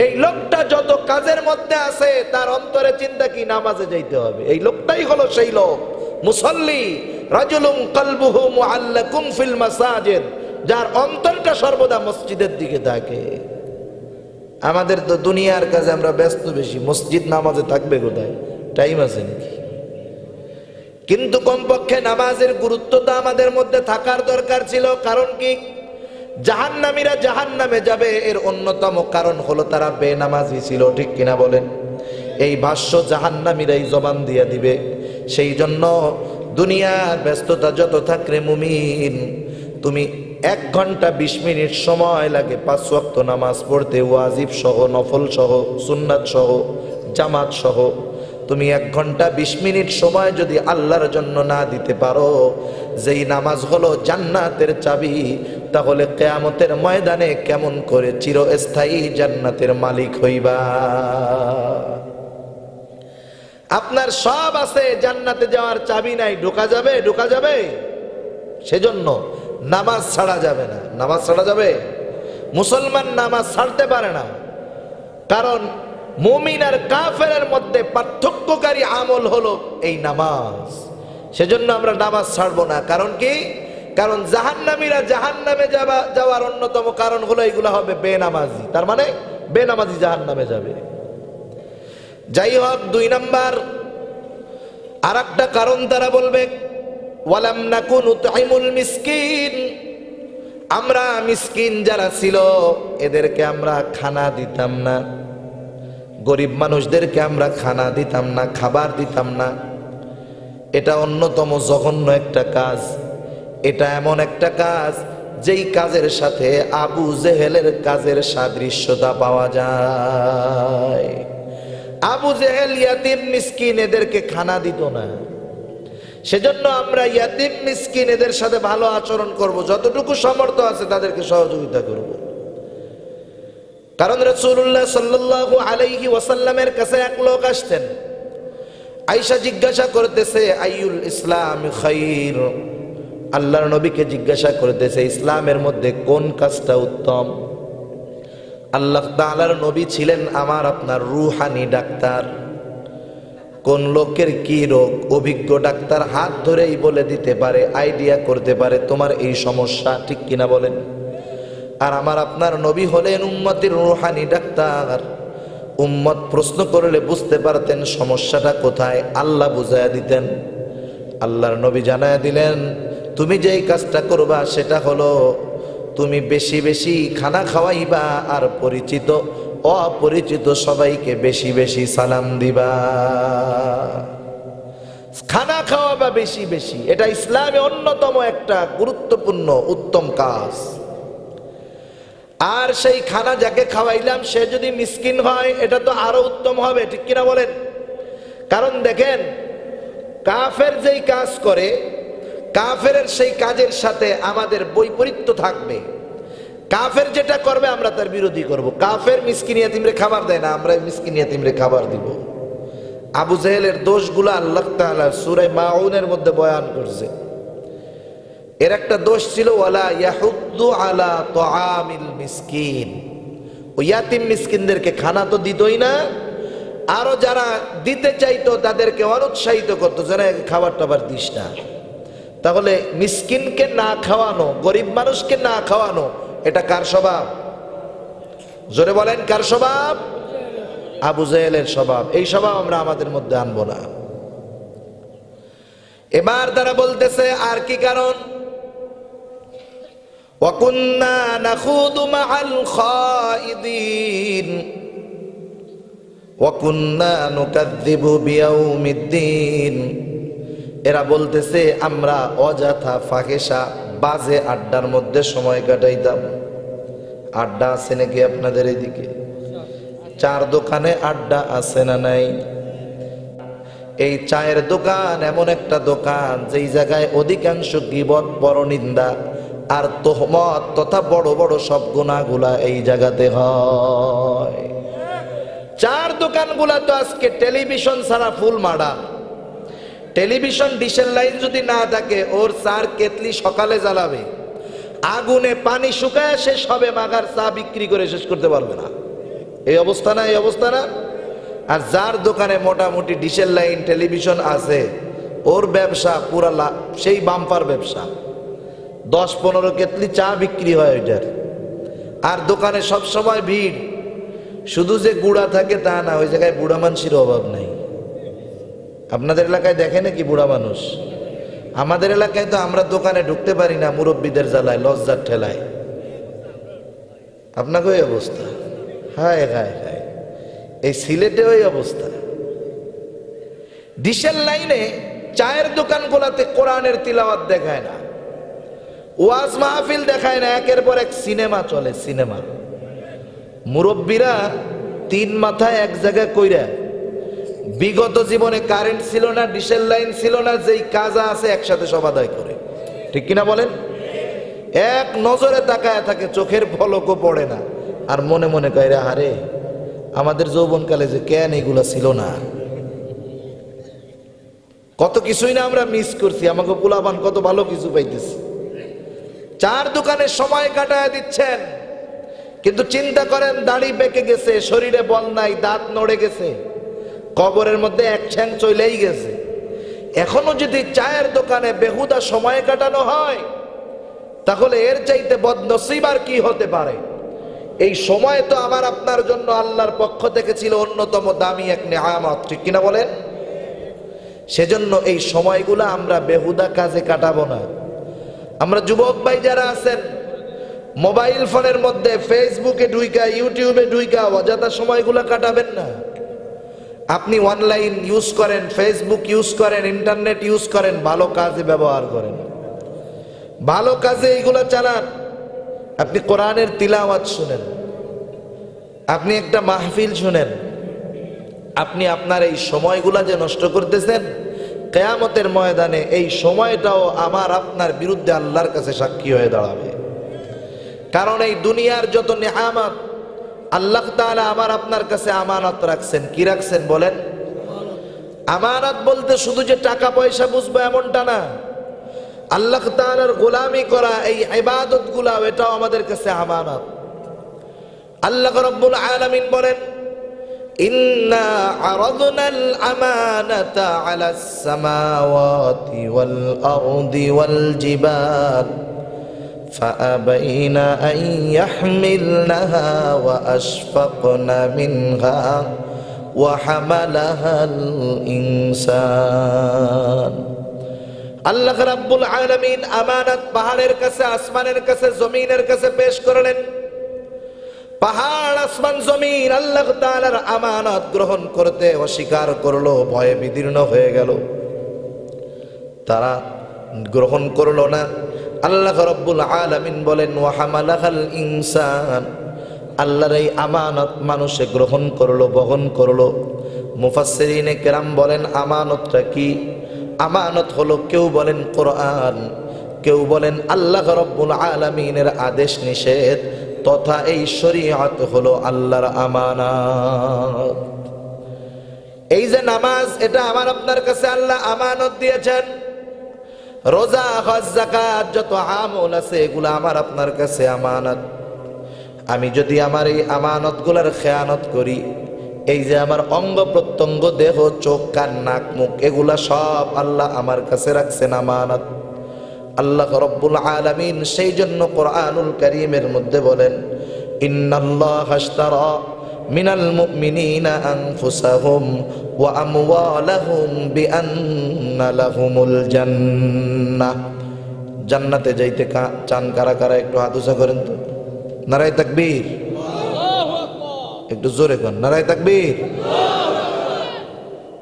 Speaker 1: এই লোকটা যত কাজের মধ্যে আছে, তার অন্তরে চিন্তা কি, নামাজে যাইতে হবে। এই লোকটাই হলো সেই লোক, মুসাল্লি, রাজুলুন কলবুহু মুআল্লাকুম ফিল মাসাজিদ, যার অন্তরটা সর্বদা মসজিদের দিকে থাকে। আমাদের তো দুনিয়ার কাজে আমরা ব্যস্ত বেশি, মসজিদ নামাজে থাকবে কোথায়, টাইম আছে নাকি? কিন্তু কমপক্ষে নামাজের গুরুত্ব তো আমাদের মধ্যে থাকার দরকার ছিল। কারণ কি? জাহান্নামীরা জাহান্নামে যাবে, এর অন্যতম কারণ হলো তারা বেনামাজি ছিল। ঠিক কিনা বলেন? এই ভাষ্য জাহান্নামীরাই জবান দিয়ে দিবে। সেই জন্য দুনিয়ার ব্যস্ততা যত থাকলে মুমিন, তুমি 1 ঘন্টা 20 মিনিট সময় লাগে 5 ওয়াক্ত নামাজ পড়তে, ওয়াজিব সহ, নফল সহ, সুন্নাত সহ, জামাত সহ। তুমি 1 ঘন্টা 20 মিনিট সময় যদি আল্লাহর জন্য না দিতে পারো, যেই নামাজ হলো জান্নাতের চাবি, তাহলে কিয়ামতের ময়দানে কেমন করে চিরস্থায়ী জান্নাতের মালিক হইবা? আপনার সব আছে, জান্নাতে যাওয়ার চাবি নাই, ঢোকা যাবে? ঢোকা যাবে? সেজন্য নামাজ ছাড়া যাবে না। নামাজ ছাড়া যাবে? মুসলমান নামাজ ছাড়তে পারে না, কারণ মুমিন আর কাফেরের মধ্যে পার্থক্যকারী আমল হলো এই নামাজ। সেজন্য আমরা নামাজ ছাড়বো না। কারণ কি? কারণ জাহান্নামীরা জাহান্নামে যাওয়ার অন্যতম কারণ হলো এগুলা হবে বেনামাজি। তার মানে বেনামাজি জাহান্নামে যাবে। যাই হোক, 2 নাম্বার আর একটা কারণ তারা বলবে, ওয়ালাম নাকুন উতঈমুল মিসকিন, আমরা মিসকিন যারা ছিল এদেরকে আমরা খানা দিতাম না, গরিব মানুষদেরকে আমরা খানা দিতাম না, খাবার দিতাম না। এটা অন্যতম জঘন্য একটা কাজ। এটা এমন একটা কাজ যেই কাজের সাথে আবু জেহেলের কাজের সাদৃশ্যতা পাওয়া যায়। আবু জেহেল ইয়াতিম মিসকিন এদেরকে খানা দিত না। সেজন্য আমরা ইয়াতিম মিসকিন এদের সাথে ভালো আচরণ করব, যতটুকু সামর্থ্য আছে তাদেরকে সহযোগিতা করব। কারণ রাসূলুল্লাহ সাল্লাল্লাহু আলাইহি ওয়াসাল্লামের কাছে এক লোক আসতেন। আয়েশা জিজ্ঞাসা করতেছে, আইয়ুল ইসলাম খায়র, আল্লাহর নবীকে জিজ্ঞাসা করতেছে ইসলামের মধ্যে কোন কাজটা উত্তম। আল্লাহ তাআলার নবী ছিলেন আমার আপনার রুহানি ডাক্তার। কোন লোকের কি রোগ, অভিজ্ঞ ডাক্তার হাত ধরেই বলে দিতে পারে, আইডিয়া করতে পারে তোমার এই সমস্যা। ঠিক কিনা বলেন? আর আমার আপনার নবী হলেন উম্মতের রুহানি ডাক্তার। উম্মত প্রশ্ন করলে বুঝতে পারতেন সমস্যাটা কোথায়, আল্লাহ বুঝাইয়া দিতেন। আল্লাহর নবী জানায়া দিলেন, তুমি যেই কাজটা করবা সেটা হলো তুমি বেশি বেশি খানা খাওয়াইবা, আর পরিচিত অপরিচিত সবাইকে বেশি বেশি সালাম দিবা। খানা খাওয়াবা বেশি বেশি, এটা ইসলামে অন্যতম একটা গুরুত্বপূর্ণ উত্তম কাজ। আর সেই খানা যাকে খাওয়াইলাম সে যদি মিসকিন হয় এটা তো আরো উত্তম হবে, ঠিক কিনা বলেন? কারণ দেখেন, কাফের যেই কাজ করে, কাফের সেই কাজের সাথে আমাদের বৈপরীত্য থাকবে। কাফের যেটা করবে আমরা তার বিরোধী করব। কাফের মিসকিন ইয়াতিমরে খাবার দেয় না, আমরা মিসকিন ইয়াতিমরে খাবার দিব। আবু জেহেলের দোষগুলো আল্লাহ তাআলা সূরা মাউনের মধ্যে বয়ান করছে। এর একটা দোষ ছিল ওয়ালা ইয়াহুদ্দু আলা তুআমিল মিসকিন, ও ইয়াতিম মিসকিনদেরকে খানা তো দিতই না, আরো যারা দিতে চাইতো তাদেরকে অনুৎসাহিত করতো, যারা খাবার টাবার দিস না। তাহলে মিসকিনকে না খাওয়ানো, গরিব মানুষকে না খাওয়ানো, এটা কার স্বভাব? জোরে বলেন, কার স্বভাব? আবু জেহেলের স্বভাব। এই স্বভাব আমরা আমাদের মধ্যে আনবো না। এবার তারা বলতেছে আর কি কারণ? ওয়াকুন্না নাখুদু মাআল খাইদিন ওয়াকুন্না নুকাযযিবু বিয়াউমিদ্দিন। এরা বলতেছে আমরা অযথা ফাহেসা বাজে আড্ডার মধ্যে সময় কাটাইতাম। আড্ডা আছে নাকি আপনাদের এদিকে? চার দোকানে আড্ডা আছে না নাই? এই চায়ের দোকান এমন একটা দোকান যেই জায়গায় অধিকাংশ গীবত, পরনিন্দা আর তোহমত তথা বড় বড় সব গুনাহগুলা এই জায়গাতে হয়। চার দোকানগুলা তো আজকে টেলিভিশন ছাড়া ফুল মাডা। টেলিভিশন ডিশের লাইন যদি না থাকে, ওর চার কেতলি সকালে জ্বালাবে, আগুনে পানি শুকায় শেষ হবে, মাগার চা বিক্রি করে শেষ করতে পারবে না। এই অবস্থা না? এই অবস্থা না? আর যার দোকানে মোটামুটি ডিশের লাইন, টেলিভিশন আছে, ওর ব্যবসা পুরা সেই বাম্পার ব্যবসা। 10-15 কেতলি চা বিক্রি হয় ওইটার। আর দোকানে সব সময় ভিড়। শুধু যে গুড়া থাকে তা না, ওই জায়গায় বুড়া মানুষের অভাব নাই। আপনাদের এলাকায় দেখে নাকি বুড়া মানুষ? আমাদের এলাকায় তো আমরা দোকানে ঢুকতে পারি না, মুরব্বীদের জ্বালায়, লজ্জার ঠেলায়। আপনাকে ওই অবস্থা? হায় হায় হায়, এই সিলেটে ওই অবস্থা। ডিশের লাইনে চায়ের দোকানগুলোতে কোরআনের তিলাওয়াত দেখায় না, ওয়াজ মাহফিল দেখায় না, একের পর এক সিনেমা চলে, সিনেমা। মুরব্বীরা তিন মাথায় এক জায়গায় কইরা, বিগত জীবনে কারেন্ট ছিল না, ডিশের লাইন ছিল না, যেই কাজা আছে একসাথে সব আদায় করে, ঠিক কিনা বলেন? এক নজরে তাকায় থাকে, চোখের পলকও পড়ে না, আর মনে মনে কইরা হারে আমাদের যৌবনকালে যে কেন এগুলা ছিল না, কত কিছুই না আমরা মিস করছি, আমাকে পোলাপান কত ভালো কিছু পাইতেছি। চার দোকানে সময় কাটায় দিচ্ছেন, কিন্তু চিন্তা করেন দাড়ি পেকে গেছে, শরীরে বল নাই, দাঁত নড়ে গেছে, কবরের মধ্যে এক ঠ্যাং চলেই গেছে। এখনো যদি চায়ের দোকানে বেহুদা সময় কাটানো হয়, তাহলে এর চাইতে বদনসিব আর কি হতে পারে? এই সময় তো আমার আপনার জন্য আল্লাহর পক্ষ থেকে ছিল অন্যতম দামি এক নেয়ামত, ঠিক কিনা বলেন? সেজন্য এই সময়গুলো আমরা বেহুদা কাজে কাটাবো না। আমরা যুবক ভাই যারা আছেন, মোবাইল ফোনের মধ্যে ফেসবুকে ঢুইকা, ইউটিউবে ঢুইকা অযথা সময়গুলো কাটাবেন না। আপনি অনলাইন ইউজ করেন, ফেসবুক ইউজ করেন, ইন্টারনেট ইউজ করেন, ভালো কাজে ব্যবহার করেন, ভালো কাজে এইগুলো চালান। আপনি কোরআনের তিলাওয়াত শুনেন, আপনি একটা মাহফিল শুনেন। আপনি আপনার এই সময়গুলা যে নষ্ট করতেছেন, কিয়ামতের ময়দানে এই সময়টাও আমার আপনার বিরুদ্ধে আল্লাহর কাছে সাক্ষী হয়ে দাঁড়াবে। কারণ এই দুনিয়ার যত নেয়ামত আল্লাহ তাআলা আমার আপনার কাছে আমানত রাখছেন। কি রাখছেন বলেন? আমানত বলতে শুধু যে টাকা পয়সা বুঝবো এমনটা না। আল্লাহ তাআলার গোলামি করা এই ইবাদতগুলা, এটাও আমাদের কাছে আমানত। আল্লাহ রাব্বুল আলামিন বলেন, ইন্না আরাদনাল আমানাতা আলাস সামাওয়াতি ওয়াল আরদি ওয়াল জিবাল فأبين أن يحملنها وأشفقن منها وحملها الإنسان। আল্লাহ রাব্বুল আলামিন আমানত পাহাড়ের কাছে, আসমানের কাছে, জমিনের কাছে পেশ করলেন। পাহাড়, আসমান, জমিন আল্লাহ তাআলার আমানত গ্রহণ করতে অস্বীকার করলো, ভয়ে বিদীর্ণ হয়ে গেল। তারা গ্রহণ করলো না। আল্লাহ রাব্বুল আলামিন বলেন ওয়া হামালাহাল ইনসান, আল্লাহর এই আমানত মানুষে গ্রহণ করলো, বহন করলো। মুফাসসিরিনে কেরাম বলেন আমানতটা কি? আমানত হলো, কেউ বলেন কোরআন, কেউ বলেন আল্লাহ রাব্বুল আলামিনের আদেশ নিষেধ তথা এই শরীয়ত হলো আল্লাহর আমানত। এই যে নামাজ, এটা আমার আপনার কাছে আল্লাহ আমানত দিয়েছেন। রোজা, হজ, যাকাত, যত আমল আছে এগুলো আমার আপনার কাছে আমানত। আমি যদি আমার এই আমানতগুলোর খেয়ানত করি, এই যে আমার অঙ্গ প্রত্যঙ্গ, দেহ, চোখ, কান, নাক, মুখ, এগুলা সব আল্লাহ আমার কাছে রাখছেন আমানত। আল্লাহ রাব্বুল আলামিন সেই জন্য কোরআনুল কারীমের মধ্যে বলেন ইন্নাল্লাহা আশতারা মিনাল মুমিনিনা আনফুসাহুম ওয়া আমওয়ালাহুম বিআন্না লাহুমুল জান্নাহ। জান্নাতে যাইতে চান কারা কারা? একটু হাত উঁচা করেন তো। নারায়ে তাকবীর, একটু জোরে করেন নারায়ে তাকবীর।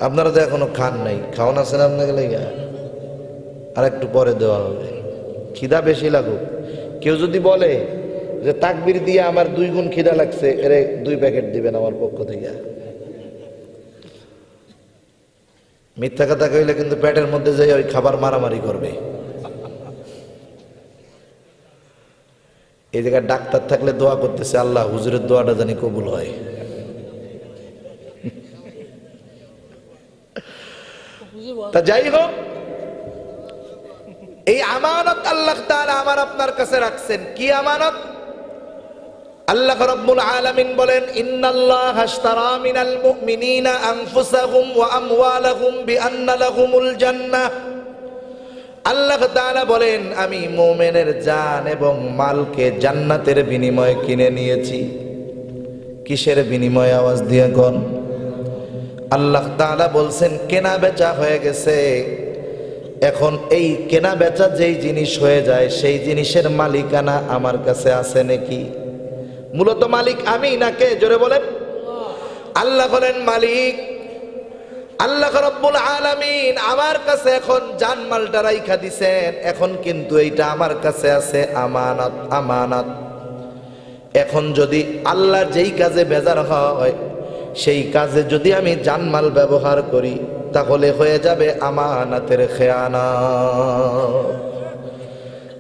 Speaker 1: আপনারা তো এখনো খান নাই, খাওয়ান আছে না আপনাকে লেগে? আর একটু পরে দেওয়া হবে, খিদা বেশি লাগুক। কেউ যদি বলে যে তাকবীর দিয়ে আমার 2 গুণ খিদা লাগছে, এরে 2 প্যাকেট দিবেন আমার পক্ষ থেকে। মিথ্যা কথা কইলে কিন্তু পেটের মধ্যে যাই ওই খাবার মারামারি করবে। এই জায়গায় ডাক্তার থাকলে দোয়া করতেছে, আল্লাহ হুজুরের দোয়াটা জানি কবুল হয়। তা যাই হোক, এই আমানত আল্লাহ তাআলা আমার আপনার কাছে রাখছেন। কি আমানত? আল্লাহ রাব্বুল আলামিন বলেন ইন্নাল্লাহা আশতারা মিনাল মুমিনিনা আনফুসাহুম ওয়া আমওয়ালাহুম বিআন্না লাহুমুল জান্নাহ। আল্লাহ তাআলা বলেন আমি মুমিনের জান এবং মালকে জান্নাতের বিনিময়ে কিনে নিয়েছি। কিসের বিনিময়ে? আওয়াজ দিয়ে কোন? আল্লাহ তাআলা বলছেন কেনা বেচা হয়ে গেছে। এখন এই কেনা বেচা যেই জিনিস হয়ে যায়, সেই জিনিসের মালিকানা আমার কাছে আছে নাকি? মূলত মালিক আমি না কে? জোরে বলেন। আল্লাহ বলেন মালিক। আল্লাহ রাব্বুল আলামিন আমার কাছে এখন জানমালটা রাইখা দিছেন, এখন কিন্তু এইটা আমার কাছে আছে আমানত। আমানত এখন যদি আল্লাহ যেই কাজে বেজার হয়, সেই কাজে যদি আমি জানমাল ব্যবহার করি, তাহলে হয়ে যাবে আমানতের খেয়ানত।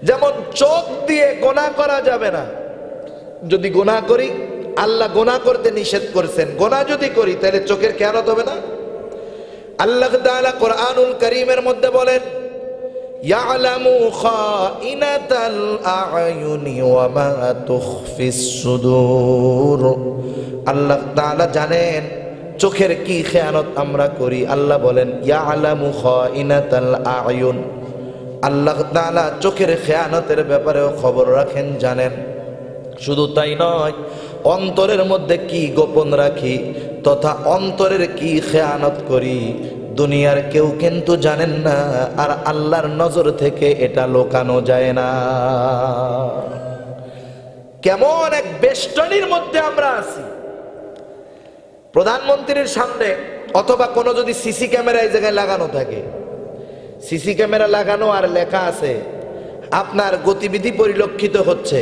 Speaker 1: যেমন চোখ দিয়ে গুনাহ করা যাবে না। যদি গুনাহ করি, আল্লাহ গুনাহ করতে নিষেধ করেছেন, গুনাহ যদি করি তাহলে চোখের খেয়ানত হবে না। আল্লাহ তাআলা কোরআনুল কারীমের মধ্যে বলেন ইয়ালামু খাইনাতাল আ'য়ুনি ওয়া মা তুখফিস সুদূর। আল্লাহ তাআলা জানেন চোখের কি খেয়ানত আমরা করি। আল্লাহ বলেন ইয়ালামু খাইনাতাল আ'য়ুন। আল্লাহ তাআলা চোখের খেয়ানতের ব্যাপারেও খবর রাখেন, জানেন। শুধু তাই নয়, অন্তরের মধ্যে কি গোপন রাখি তথা অন্তরের কি খেয়ানত করি, দুনিয়ার কেউ কিন্তু জানেন না, আর আল্লাহর নজর থেকে এটা লুকানো যায় না। কেমন এক বেষ্টনীর মধ্যে আমরা আছি। প্রধানমন্ত্রীর সামনে অথবা কোনো যদি সিসি ক্যামেরা এই জায়গায় লাগানো থাকে, সিসি ক্যামেরা লাগানো আর লেখা আছে আপনার গতিবিধি পরিলক্ষিত হচ্ছে,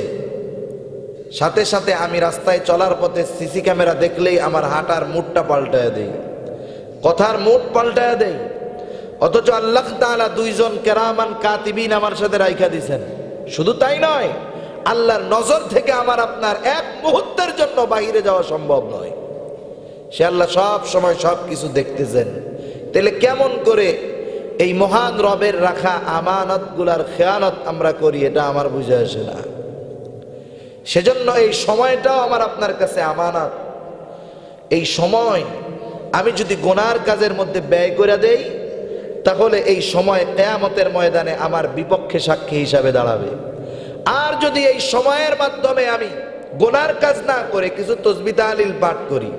Speaker 1: সাথে সাথে আমি রাস্তায় চলার পথে সিসি ক্যামেরা দেখলেই আমার হাঁটার মুডটা পাল্টায় দেই, কথার মুড পাল্টায় দেই। অথচ আল্লাহ তাআলা 2 জন কেরামান কাতিবিন আমার সাথে রাইখা দিয়েছেন। শুধু তাই নয়, আল্লাহর নজর থেকে আমার আপনার এক মুহূর্তের জন্য বাইরে যাওয়া সম্ভব নয়। সে আল্লাহ সব সময় সব কিছু দেখতেছেন। তাহলে কেমন করে এই মহান রবের রাখা আমানতগুলার খেয়ানত আমরা করি, এটা আমার বুঝে আসে না। সেজন্য এই সময়টাও আমার আপনার কাছে আমানত। এই সময় আমি যদি গুনার কাজের মধ্যে ব্যয় করে দেই, তাহলে এই সময় কিয়ামতের ময়দানে আমার বিপক্ষে সাক্ষী হিসাবে দাঁড়াবে। আর যদি এই সময়ের মাধ্যমে আমি গুনার কাজ না করে কিছু তাসবিহ তাহলিল পাঠ করি,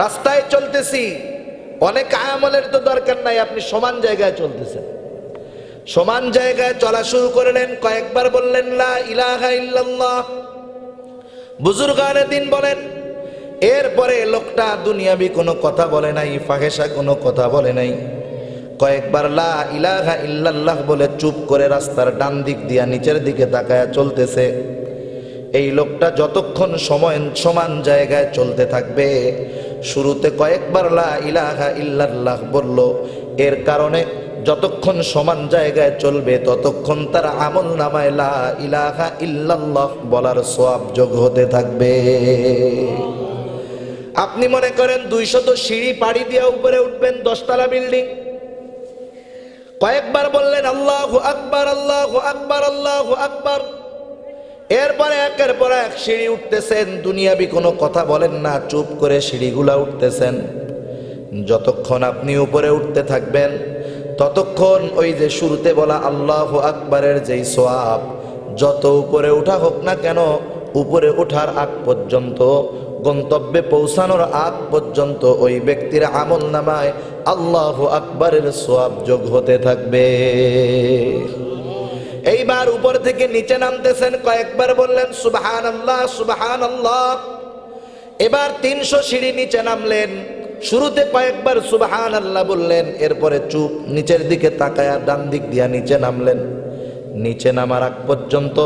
Speaker 1: রাস্তায় চলতেছি, অনেক আমলের তো দরকার নাই, আপনি সমান জায়গায় চলতেছেন, সমান জায়গায় চলা শুরু করলেন, কয়েকবার বললেন লা ইলাহা ইল্লাল্লাহ, বুজুর্গানে দিন বলেন। এরপরে লোকটা দুনিয়াবি কোনো কথা বলে নাই, ফাহেসা কোনো কথা বলে নাই, কয়েকবার লা ইলাহা ইল্লাল্লাহ বলে চুপ করে রাস্তার ডান দিক দিয়া নিচের দিকে তাকায়া চলতেছে। এই লোকটা যতক্ষণ সমান জায়গায় চলতে থাকবে, শুরুতে কয়েকবার লা ইলাহা ইল্লাল্লাহ বলল, এর কারণে যতক্ষণ সমান জায়গায় চলবে ততক্ষণ তার আমল নামায় লা ইলাহা ইল্লাল্লাহ বলার সওয়াব যোগ হতে থাকবে। আপনি মনে করেন 200 সিঁড়ি পাড়ি দিয়ে উপরে উঠবেন, 10 তলা বিল্ডিং, কয়েকবার বললেন আল্লাহু আকবার আল্লাহু আকবার আল্লাহু আকবার, এরপরে একের পর এক সিঁড়ি উঠতেছেন, দুনিয়াবি কোনো কথা বলেন না, চুপ করে সিঁড়িগুলা উঠতেছেন। যতক্ষণ আপনি উপরে উঠতে থাকবেন ততক্ষণ ওই যে শুরুতে বলা আল্লাহু আকবারের যেই সওয়াব, যত উপরে ওঠা হোক না কেন, উপরে ওঠার আগ পর্যন্ত, গন্তব্যে পৌঁছানোর আগ পর্যন্ত ওই ব্যক্তির আমল নামায় আল্লাহু আকবারের সওয়াব যোগ হতে থাকবে। এইবার উপর থেকে নিচে নামতেছেন, কয়েকবার বললেন সুবহানাল্লাহ সুবহানাল্লাহ। এবার 300 সিঁড়ি নিচে নামলেন, শুরুতে কয়েকবার সুবহানাল্লাহ বললেন, এরপরে চুপ, নিচের দিকে তাকায়া ডান দিক দিয়া নিচে নামলেন। নিচে নামার আগ পর্যন্ত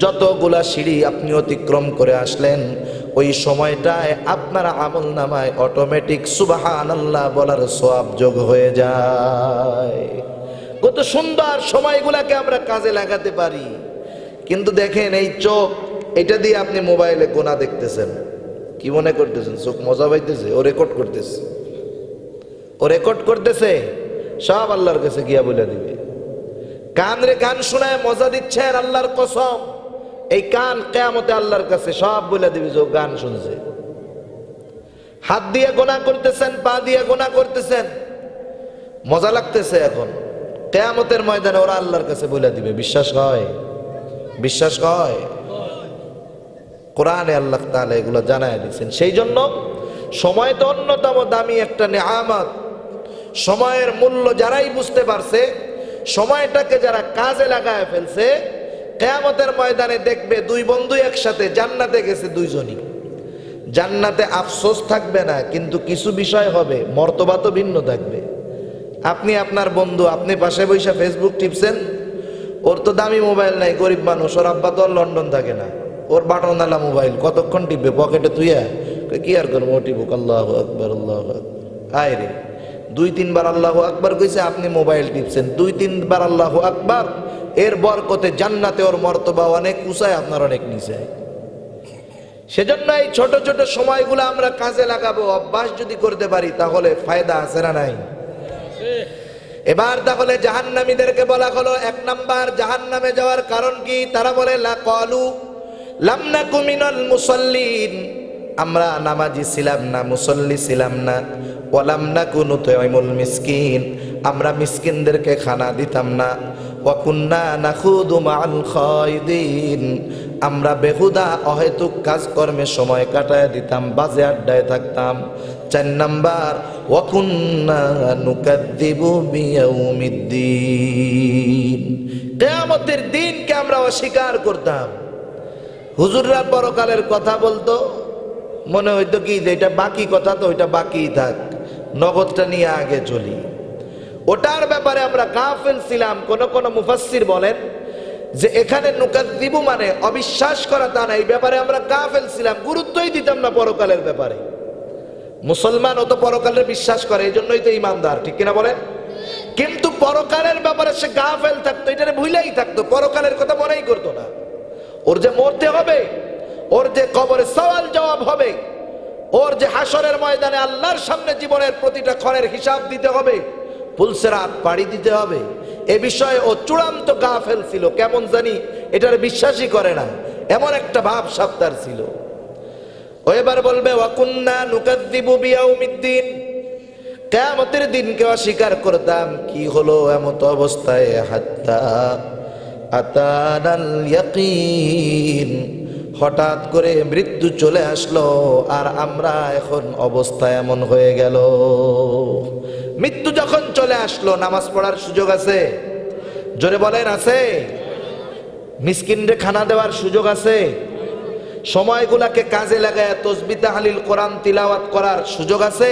Speaker 1: যতগুলা সিঁড়ি আপনি অতিক্রম করে আসলেন, ওই সময়টায় আপনার আমল নামায় অটোমেটিক সুবহানাল্লাহ বলার সওয়াব যোগ হয়ে যায়। কত সুন্দর সময়গুলাকে আমরা কাজে লাগাতে পারি। কিন্তু দেখেন এই চোখ, এটা দিয়ে আপনি মোবাইলে গোনা দেখতেছেন, কি মনে করতেছেন চোখ মজা পাইতেছে? ও রেকর্ড করতেছে, ও রেকর্ড করতেছে, সব আল্লাহর কাছে গিয়া বলে দিবে। কান রে গান শোনায় মজা দিচ্ছে, আর আল্লাহর কসম এই কান কিয়ামতে আল্লাহর কাছে সব বলে দিবে যে ও গান শুনছে। হাত দিয়ে গোনা করতেছেন, পা দিয়ে গোনা করতেছেন, মজা লাগতেছে, এখন কিয়ামতের ময়দানে ওরা আল্লাহর কাছে বলে দিবে। বিশ্বাস হয়? বিশ্বাস হয়? কোরআনে আল্লাহ তাআলা এগুলো জানায় দিয়েছেন। সেই জন্য সময় তো অন্যতম দামি একটা নেয়ামত। সময়ের মূল্য যারাই বুঝতে পারছে, সময়টাকে যারা কাজে লাগায় ফেলছে, কিয়ামতের ময়দানে দেখবে দুই বন্ধু একসাথে জান্নাতে গেছে, দুইজনই জান্নাতে। আফসোস থাকবে না, কিন্তু কিছু বিষয় হবে, মর্তবা তো ভিন্ন থাকবে। আপনি আপনার বন্ধু, আপনি পাশে বসে ফেসবুক টিপছেন, ওর তো দামি মোবাইল নাই, গরিব মানুষ, ওর আব্বা তো আর লন্ডন থাকে না, ওর বাটনওয়ালা মোবাইল, কতক্ষণ টিপবে পকেটে তুইয়া, কি আর করবো, ও টিপুক আল্লাহু আকবার আল্লাহু আকবার। আয় রে, 2-3 বার আল্লাহু আকবার কইছে, আপনি মোবাইল টিপছেন, 2-3 বার আল্লাহু আকবার, এর বরকতে জান্নাতে ওর মর্তবা অনেক উঁচায়, আপনার অনেক নিচে। সেজন্য এই ছোট ছোট সময়গুলো আমরা কাজে লাগাবো, অভ্যাস যদি করতে পারি তাহলে ফায়দা আছে না নাই? এবার তাহলে জাহান্নামীদেরকে বলা হলো, 1 নাম্বার জাহান্নামে যাওয়ার কারণ কি? তারা বলে লা ক্বালু লাম নাকু মিনাল মুসাল্লিন, আমরা নামাজি ছিলাম না, মুসল্লি ছিলাম না। ওয়ালাম নাকু নুতইমুল মিসকিন, আমরা মিসকিনদেরকে খানা দিতাম না। ওয়া কুন্না নাখুদু মাআল খায়দিন, আমরা বেহুদা অহেতুক কাজকর্মে সময় কাটায় দিতাম, বাজে আড্ডায় থাকতাম। 4 নাম্বার ওয়া কুন্না নুকাদ্দিবু বিয়াউমিদ্দিন, কিয়ামতের দিনকে আমরা অস্বীকার করতাম। হুজুররা পরকালের কথা বলতো, মনে হইতো কি যে এটা বাকি কথা, তো ওইটা বাকিই থাক, নগদটা নিয়ে আগে চলি। ওটার ব্যাপারে আমরা গাফিল ছিলাম। কোন কোন মুফাসসির বলেন যে এখানে নুকাদ্দিবু মানে অবিশ্বাস করা, তা না, এই ব্যাপারে আমরা গাফিল ছিলাম, গুরুত্বই দিতাম না পরকালের ব্যাপারে। মুসলমান ও তো পরকালের বিশ্বাস করে, এই জন্যই তো ইমানদার, ঠিক কিনা বলেন? কিন্তু পরকালের ব্যাপারে সে গাফিল থাকতো, এটারে ভুলেই থাকতো, পরকালের কথা মনেই করতো না। ওর যে মরতে হবে, ওর যে কবরে সওয়াল জবাব হবে, ওর যে হাসরের ময়দানে আল্লাহর সামনে জীবনের প্রতিটা ক্ষণের হিসাব দিতে হবে, পুলসেরাত পাড়ি দিতে হবে, এ বিষয়ে ও চূড়ান্ত গাফেল ছিল। কেমন জানি এটার বিশ্বাসই করে না, এমন একটা ভাব সাবতার ছিল। ও এবার বলবে ওয়া কুন্না নুকাদ্দিবু বিয়াউমিদ্দিন, কিয়ামতের দিনকে অস্বীকার করতাম। কি হলো এমত অবস্থায়? হাত্তা আতানাল ইয়াকিন, হঠাৎ করে মৃত্যু চলে আসলো, আর আমরা এখন অবস্থা এমন হয়ে গেল। মৃত্যু যখন চলে আসলো, নামাজ পড়ার সুযোগ আছে? জোরে বলেন, আছে? মিসকিনরে খানা দেওয়ার সুযোগ আছে? সময়গুলাকে কাজে লাগায় তসবিহ তাহলিল কোরআন তিলাওয়াত করার সুযোগ আছে?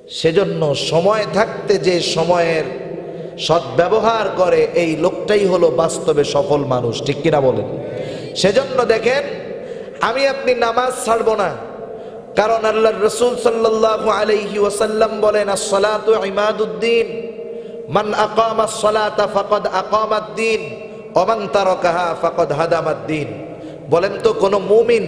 Speaker 1: সেজন্য সময় থাকতে যে সময়ের সদ্ব্যবহার করে এই লোকটাই হলো বাস্তবে সফল মানুষ, ঠিক কিনা বলেন? সেজন্য দেখেন, আমি আপনি নামাজ ছাড়বো না, কারণ আল্লাহর রাসূল সাল্লাল্লাহু আলাইহি ওয়াসাল্লাম বলেন, আস-সালাতু ইমাদুদ্দিন, মান আকামাস সালাতা ফাকাদ আকামাদ্দিন ওয়া মান তারাকাহা ফাকাদ হাদামাদ্দিন। বলেন তো, কোন মুমিন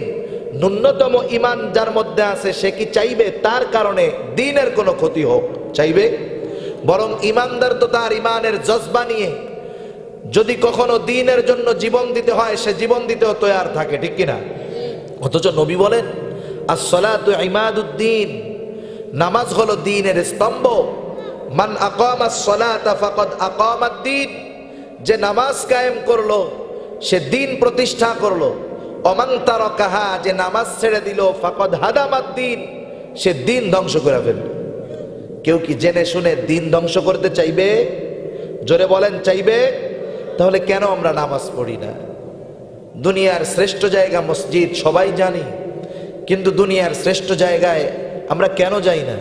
Speaker 1: ন্যূনতম ঈমান যার মধ্যে আছে সে কি চাইবে তার কারণে দ্বীনের কোনো ক্ষতি হোক? চাইবে? বরং ঈমানদার তো তার ঈমানের জজবা নিয়ে যদি কখনো দ্বীনের জন্য জীবন দিতে হয় সে জীবন দিতেও তৈয়ার থাকে, ঠিক কিনা? অথচ নবী বলেন, আস-সালাতু ইমাদুদ্দিন, নামাজ হলো দ্বীনের স্তম্ভ। মান আকামাস সালাতা ফাকাদ আকামাদ্দিন, যে নামাজ কায়েম করলো সে দ্বীন প্রতিষ্ঠা করলো। ওমান তারাকাহা, যে নামাজ ছেড়ে দিল, ফাকাদ হাদামাদ্দিন, সে দ্বীন ধ্বংস করে ফেলল। কেউ কি জেনে শুনে দ্বীন ধ্বংস করতে চাইবে? জোরে বলেন, চাইবে? তাহলে কেন আমরা নামাজ পড়ি না? দুনিয়ার শ্রেষ্ঠ জায়গা মসজিদ সবাই জানি, কিন্তু দুনিয়ার শ্রেষ্ঠ জায়গায় আমরা কেন যাই না?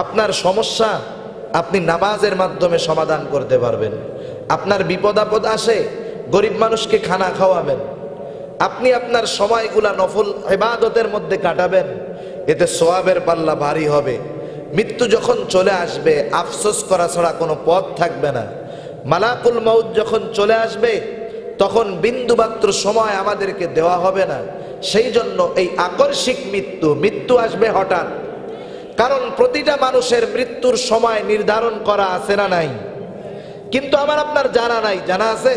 Speaker 1: আপনার সমস্যা আপনি নামাজের মাধ্যমে সমাধান করতে পারবেন। আপনার বিপদ আপদ আসে, গরিব মানুষকে খানা খাওয়াবেন। আপনি আপনার সময়গুলা নফল ইবাদতের মধ্যে কাটাবেন, এতে সওয়াবের পাল্লা ভারী হবে। মৃত্যু যখন চলে আসবে আফসোস করা ছাড়া কোনো পথ থাকবে না। মালাকুল মউত যখন চলে আসবে তখন বিন্দুমাত্র সময় আমাদেরকে দেওয়া হবে না। সেই জন্য এই আকস্মিক মৃত্যু আসবে হঠাৎ, কারণ প্রতিটা মানুষের মৃত্যুর সময় নির্ধারণ করা আছে না নাই? কিন্তু আমার আপনার জানা নাই, জানা আছে?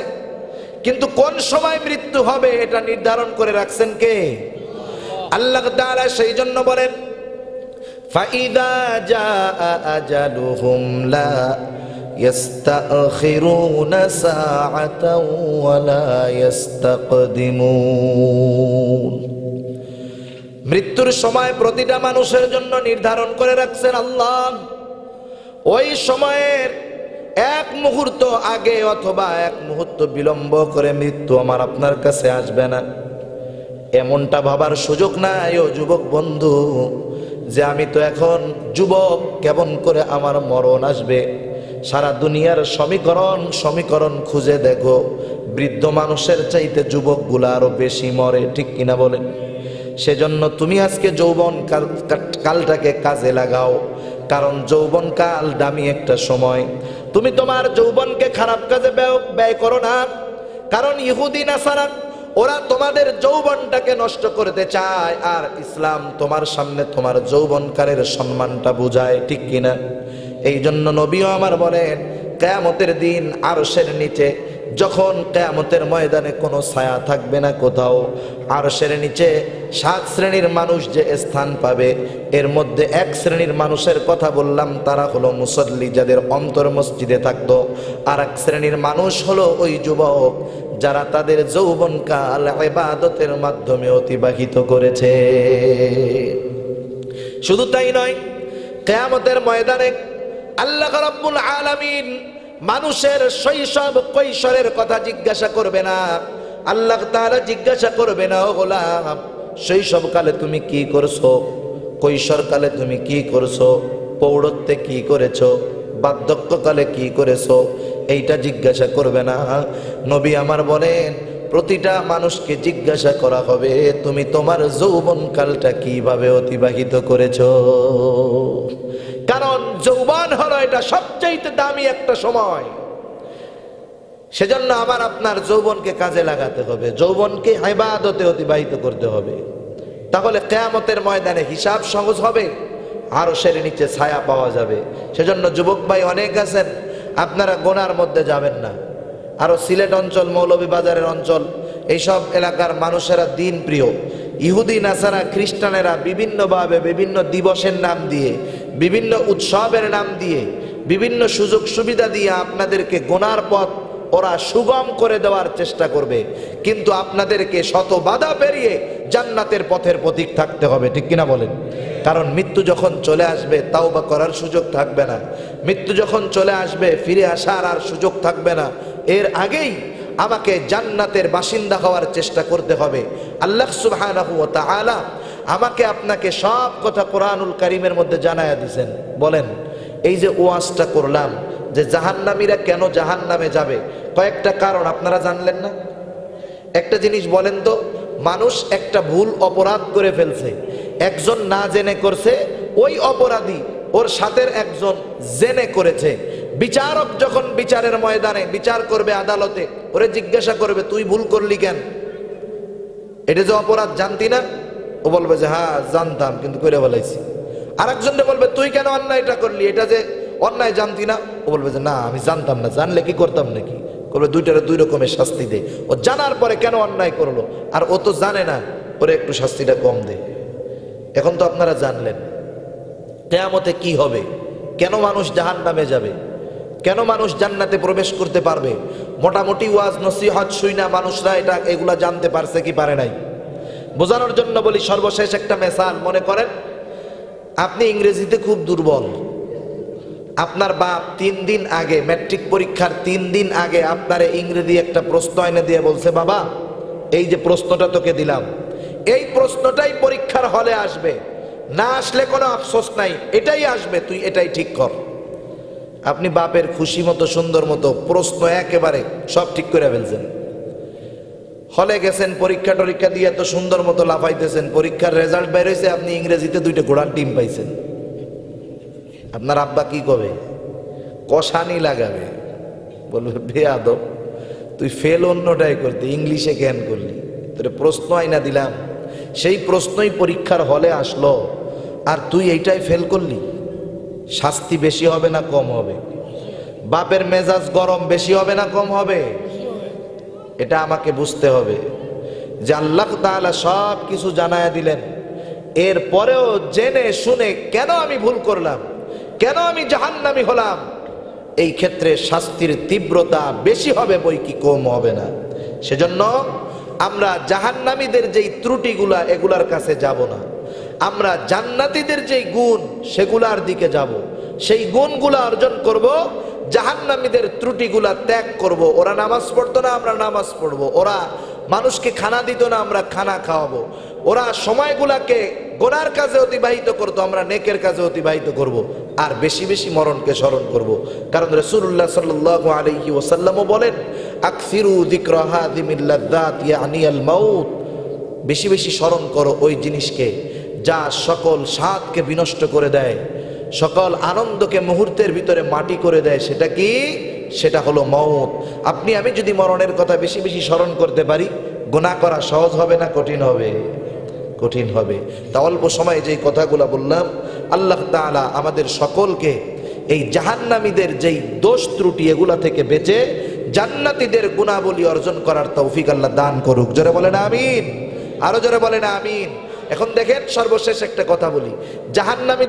Speaker 1: কিন্তু কোন সময় মৃত্যু হবে এটা নির্ধারণ করে রাখছেন কে? আল্লাহ তাআলা। সেই জন্য বলেন, ফাইদা জাআ আজালুহুম লা ইস্তাখিরুনা সাআতাও ওয়া লা ইস্তাকদিমুন। মৃত্যুর সময় প্রতিটা মানুষের জন্য নির্ধারণ করে রাখছেন আল্লাহ। ওই সময়ের এক মুহূর্ত আগে অথবা এক মুহূর্ত বিলম্ব করে মৃত্যু আমার আপনার কাছে আসবে না। এমনটা ভাবার সুযোগ নাই ও যুবক বন্ধু যে আমি তো এখন যুবক, কেমন করে আমার মরণ আসবে। সারা দুনিয়ার সমীকরণ খুঁজে দেখো, বৃদ্ধ মানুষের চাইতে যুবকগুলা আরো বেশি মরে, ঠিক কিনা বলেন? সেজন্য তুমি আজকে যৌবন কালটাকে কাজে লাগাও, কারণ যৌবন কাল দামি একটা সময়। তুমি তোমার যৌবনকে খারাপ কাজে ব্যয় করো না, কারণ ইহুদি নাসারা ওরা তোমাদের যৌবনটাকে নষ্ট করতে চায়, আর ইসলাম তোমার সামনে তোমার যৌবনকালের সম্মানটা বুঝায়, ঠিক কিনা? এই জন্য নবীও আমার বলেন, কিয়ামতের দিন আরশের নিচে যখন কিয়ামতের ময়দানে কোনো ছায়া থাকবে না কোথাও, আরশের নিচে 7 শ্রেণীর মানুষ যে স্থান পাবে, এর মধ্যে এক শ্রেণীর মানুষের কথা বললাম, তারা হলো মুসল্লি, যাদের অন্তর মসজিদে থাকতো। আর এক শ্রেণীর মানুষ হলো ওই যুবক যারা তাদের যৌবনকাল ইবাদতের মাধ্যমে অতিবাহিত করেছে। শুধু তাই নয়, কিয়ামতের ময়দানে আল্লাহ রাব্বুল আলামিন মানুষের শৈশব কৈশোরের কথা জিজ্ঞাসা করবে না। আল্লাহ তাআলা জিজ্ঞাসা করবে না, ও গোলাম শৈশবকালে তুমি কি করছো, কৈশোরকালে তুমি কি করছো, প্রৌঢ়ত্বে কি করেছো, বার্ধক্যকালে কি করেছো, এইটা জিজ্ঞাসা করবে না। নবী আমার বলেন, প্রতিটা মানুষকে জিজ্ঞাসা করা হবে, তুমি তোমার যৌবনকালটা কিভাবে অতিবাহিত করেছো। কারণ যৌবন হলো এটা সবচাইতে দামি একটা সময়। সেজন্য আমার আপনার যৌবনকে কাজে লাগাতে হবে, যৌবনকে ইবাদতে অতিবাহিত করতে হবে। তাহলে কিয়ামতের ময়দানে হিসাব সহজ হবে, আরশের নিচে ছায়া পাওয়া যাবে। সেজন্য যুবক ভাই অনেক আছেন, আপনারা গোনার মধ্যে যাবেন না। আরো সিলেট অঞ্চল, মৌলভীবাজারের অঞ্চল, এইসব এলাকার মানুষেরা দিন প্রিয়। ইহুদি নাসারা খ্রিস্টানেরা বিভিন্নভাবে বিভিন্ন দিবসের নাম দিয়ে, বিভিন্ন উৎসবের নাম দিয়ে, বিভিন্ন সুযোগ সুবিধা দিয়ে আপনাদেরকে গোনার পথ ওরা সুগম করে দেওয়ার চেষ্টা করবে, কিন্তু আপনাদেরকে শত বাধা পেরিয়ে জান্নাতের পথের পথিক থাকতে হবে, ঠিক কিনা বলেন? কারণ মৃত্যু যখন চলে আসবে তাওবা করার সুযোগ থাকবে না। মৃত্যু যখন চলে আসবে ফিরে আসার আর সুযোগ থাকবে না। এর আগেই আমাকে জান্নাতের বাসিন্দা হওয়ার চেষ্টা করতে হবে। আল্লাহ সুবহানাহু ওয়া তাআলা আমাকে আপনাকে সব কথা কোরআনুল কারীমের মধ্যে জানায়া দিয়েছেন। বলেন, এই যে ওয়াজটা করলাম যে জাহান্নামীরা কেন জাহান্নামে যাবে, কয়েকটা কারণ আপনারা জানলেন না? একটা জিনিস বলেন তো, মানুষ একটা ভুল অপরাধ করে ফেলছে, একজন না জেনে করছে, ওই অপরাধী ওর সাথের একজন জেনে করেছে। বিচারক যখন বিচারের ময়দানে বিচার করবে, আদালতে ওরে জিজ্ঞাসা করবে তুই ভুল করলি কেন, এটা যে অপরাধ জানতি না? ও বলবে যে হ্যাঁ জানতাম কিন্তু করে ফেলাইছি। আর একজনকে বলবে তুই কেন অন্যায়টা করলি, এটা যে অন্যায় জানতি না? ও বলবে যে না আমি জানতাম না, জানলে কি করতাম নাকি? বলবে দুইটারে দুই রকমের শাস্তি দে। ও জানার পরে কেন অন্যায় করলো, আর ও তো জানে না, ওরে একটু শাস্তিটা কম দে। এখন তো আপনারা জানলেন কিয়ামতে কি হবে, কেন মানুষ জাহান্নামে যাবে, কেন মানুষ জান্নাতে প্রবেশ করতে পারবে। মোটামুটি ওয়াজ নসিহত শুইনা মানুষরা এগুলা জানতে পারছে কি পারে নাই? বোঝানোর জন্য বলি, সর্বশেষ একটা মেসাল মনে করেন, আপনি ইংরেজিতে খুব দুর্বল, আপনার বাপ 3 দিন আগে, ম্যাট্রিক পরীক্ষার 3 দিন আগে আপনার ইংরেজি একটা প্রশ্ন এনে দিয়ে বলছে বাবা এই যে প্রশ্নটা তোকে দিলাম, এই প্রশ্নটাই পরীক্ষার হলে আসবে, না আসলে কোনো আফসোস নাই, এটাই আসবে, তুই এটাই ঠিক কর। আপনি বাপের খুশি মতো সুন্দর মতো প্রশ্ন একেবারে সব ঠিক করে ফেলছেন, হলে গেছেন, পরীক্ষা টরীক্ষা দিয়ে তো সুন্দর মতো লাফাইতেছেন, পরীক্ষার রেজাল্ট বের হয়েছে, আপনি ইংরেজিতে 2টা ঘোড়ার ডিম পাইছেন। আপনার আব্বা কি কবে? কষানি লাগাবে, বলবে বেয়াদব তুই ফেল অন্যটাই করতে, ইংলিশে জ্ঞান করলি, তোরে প্রশ্ন আইনা দিলাম, সেই প্রশ্নই পরীক্ষার হলে আসলো, আর তুই এইটাই ফেল করলি। শাস্তি বেশি হবে না কম হবে? বাপের মেজাজ গরম বেশি হবে না কম হবে? এটা আমাকে বুঝতে হবে যে আল্লাহ তাআলা সব কিছু জানায়া দিলেন, এরপরেও জেনে শুনে কেন আমি ভুল করলাম, কেন আমি জাহান্নামী হলাম, এই ক্ষেত্রে শাস্তির তীব্রতা বেশি হবে বই কি কম হবে না। সেজন্য আমরা জাহান্নামীদের যেই ত্রুটিগুলা এগুলার কাছে যাব না, আমরা জান্নাতীদের যেই গুণ সেগুলার দিকে যাব, সেই গুণগুলা অর্জন করব, জাহান্নামীদের ত্রুটিগুলা ত্যাগ করব। ওরা নামাজ পড়তো না, আমরা নামাজ পড়বো। ওরা মানুষকে খানা দিত না, আমরা খানা খাওয়াবো। ওরা সময়গুলাকে গোনার কাজে অতিবাহিত করতো, আমরা নেকের কাজে অতিবাহিত করব। আর বেশি বেশি মরণকে স্মরণ করব, কারণ রাসূলুল্লাহ সাল্লাল্লাহু আলাইহি ওয়াসাল্লামও বলেন আকসিরু যিকরা হাযিমিল লাযযাত ইয়ানিল মাউত, বেশি বেশি স্মরণ করো ওই জিনিসকে যা সকল স্বাদকে বিনষ্ট করে দেয়, সকল আনন্দকে মুহূর্তের ভিতরে মাটি করে দেয়। সেটা কি? সেটা হলো মওত। আপনি আমি যদি মরণের কথা বেশি বেশি স্মরণ করতে পারি, গুনাহ করা সহজ হবে না কঠিন হবে? কঠিন হবে। তা অল্প সময়ে যেই কথাগুলো বললাম, আল্লাহ তাআলা আমাদের সকলকে এই জাহান্নামীদের যেই দোষ ত্রুটি এগুলা থেকে বেঁচে জান্নাতীদের গুণাবলী অর্জন করার তৌফিক আল্লাহ দান করুক। জোরে বলেন আমিন, আরো জোরে বলেন আমিন। এখন দেখেন, সর্বশেষ একটা কথা বলি, জাহান্নামী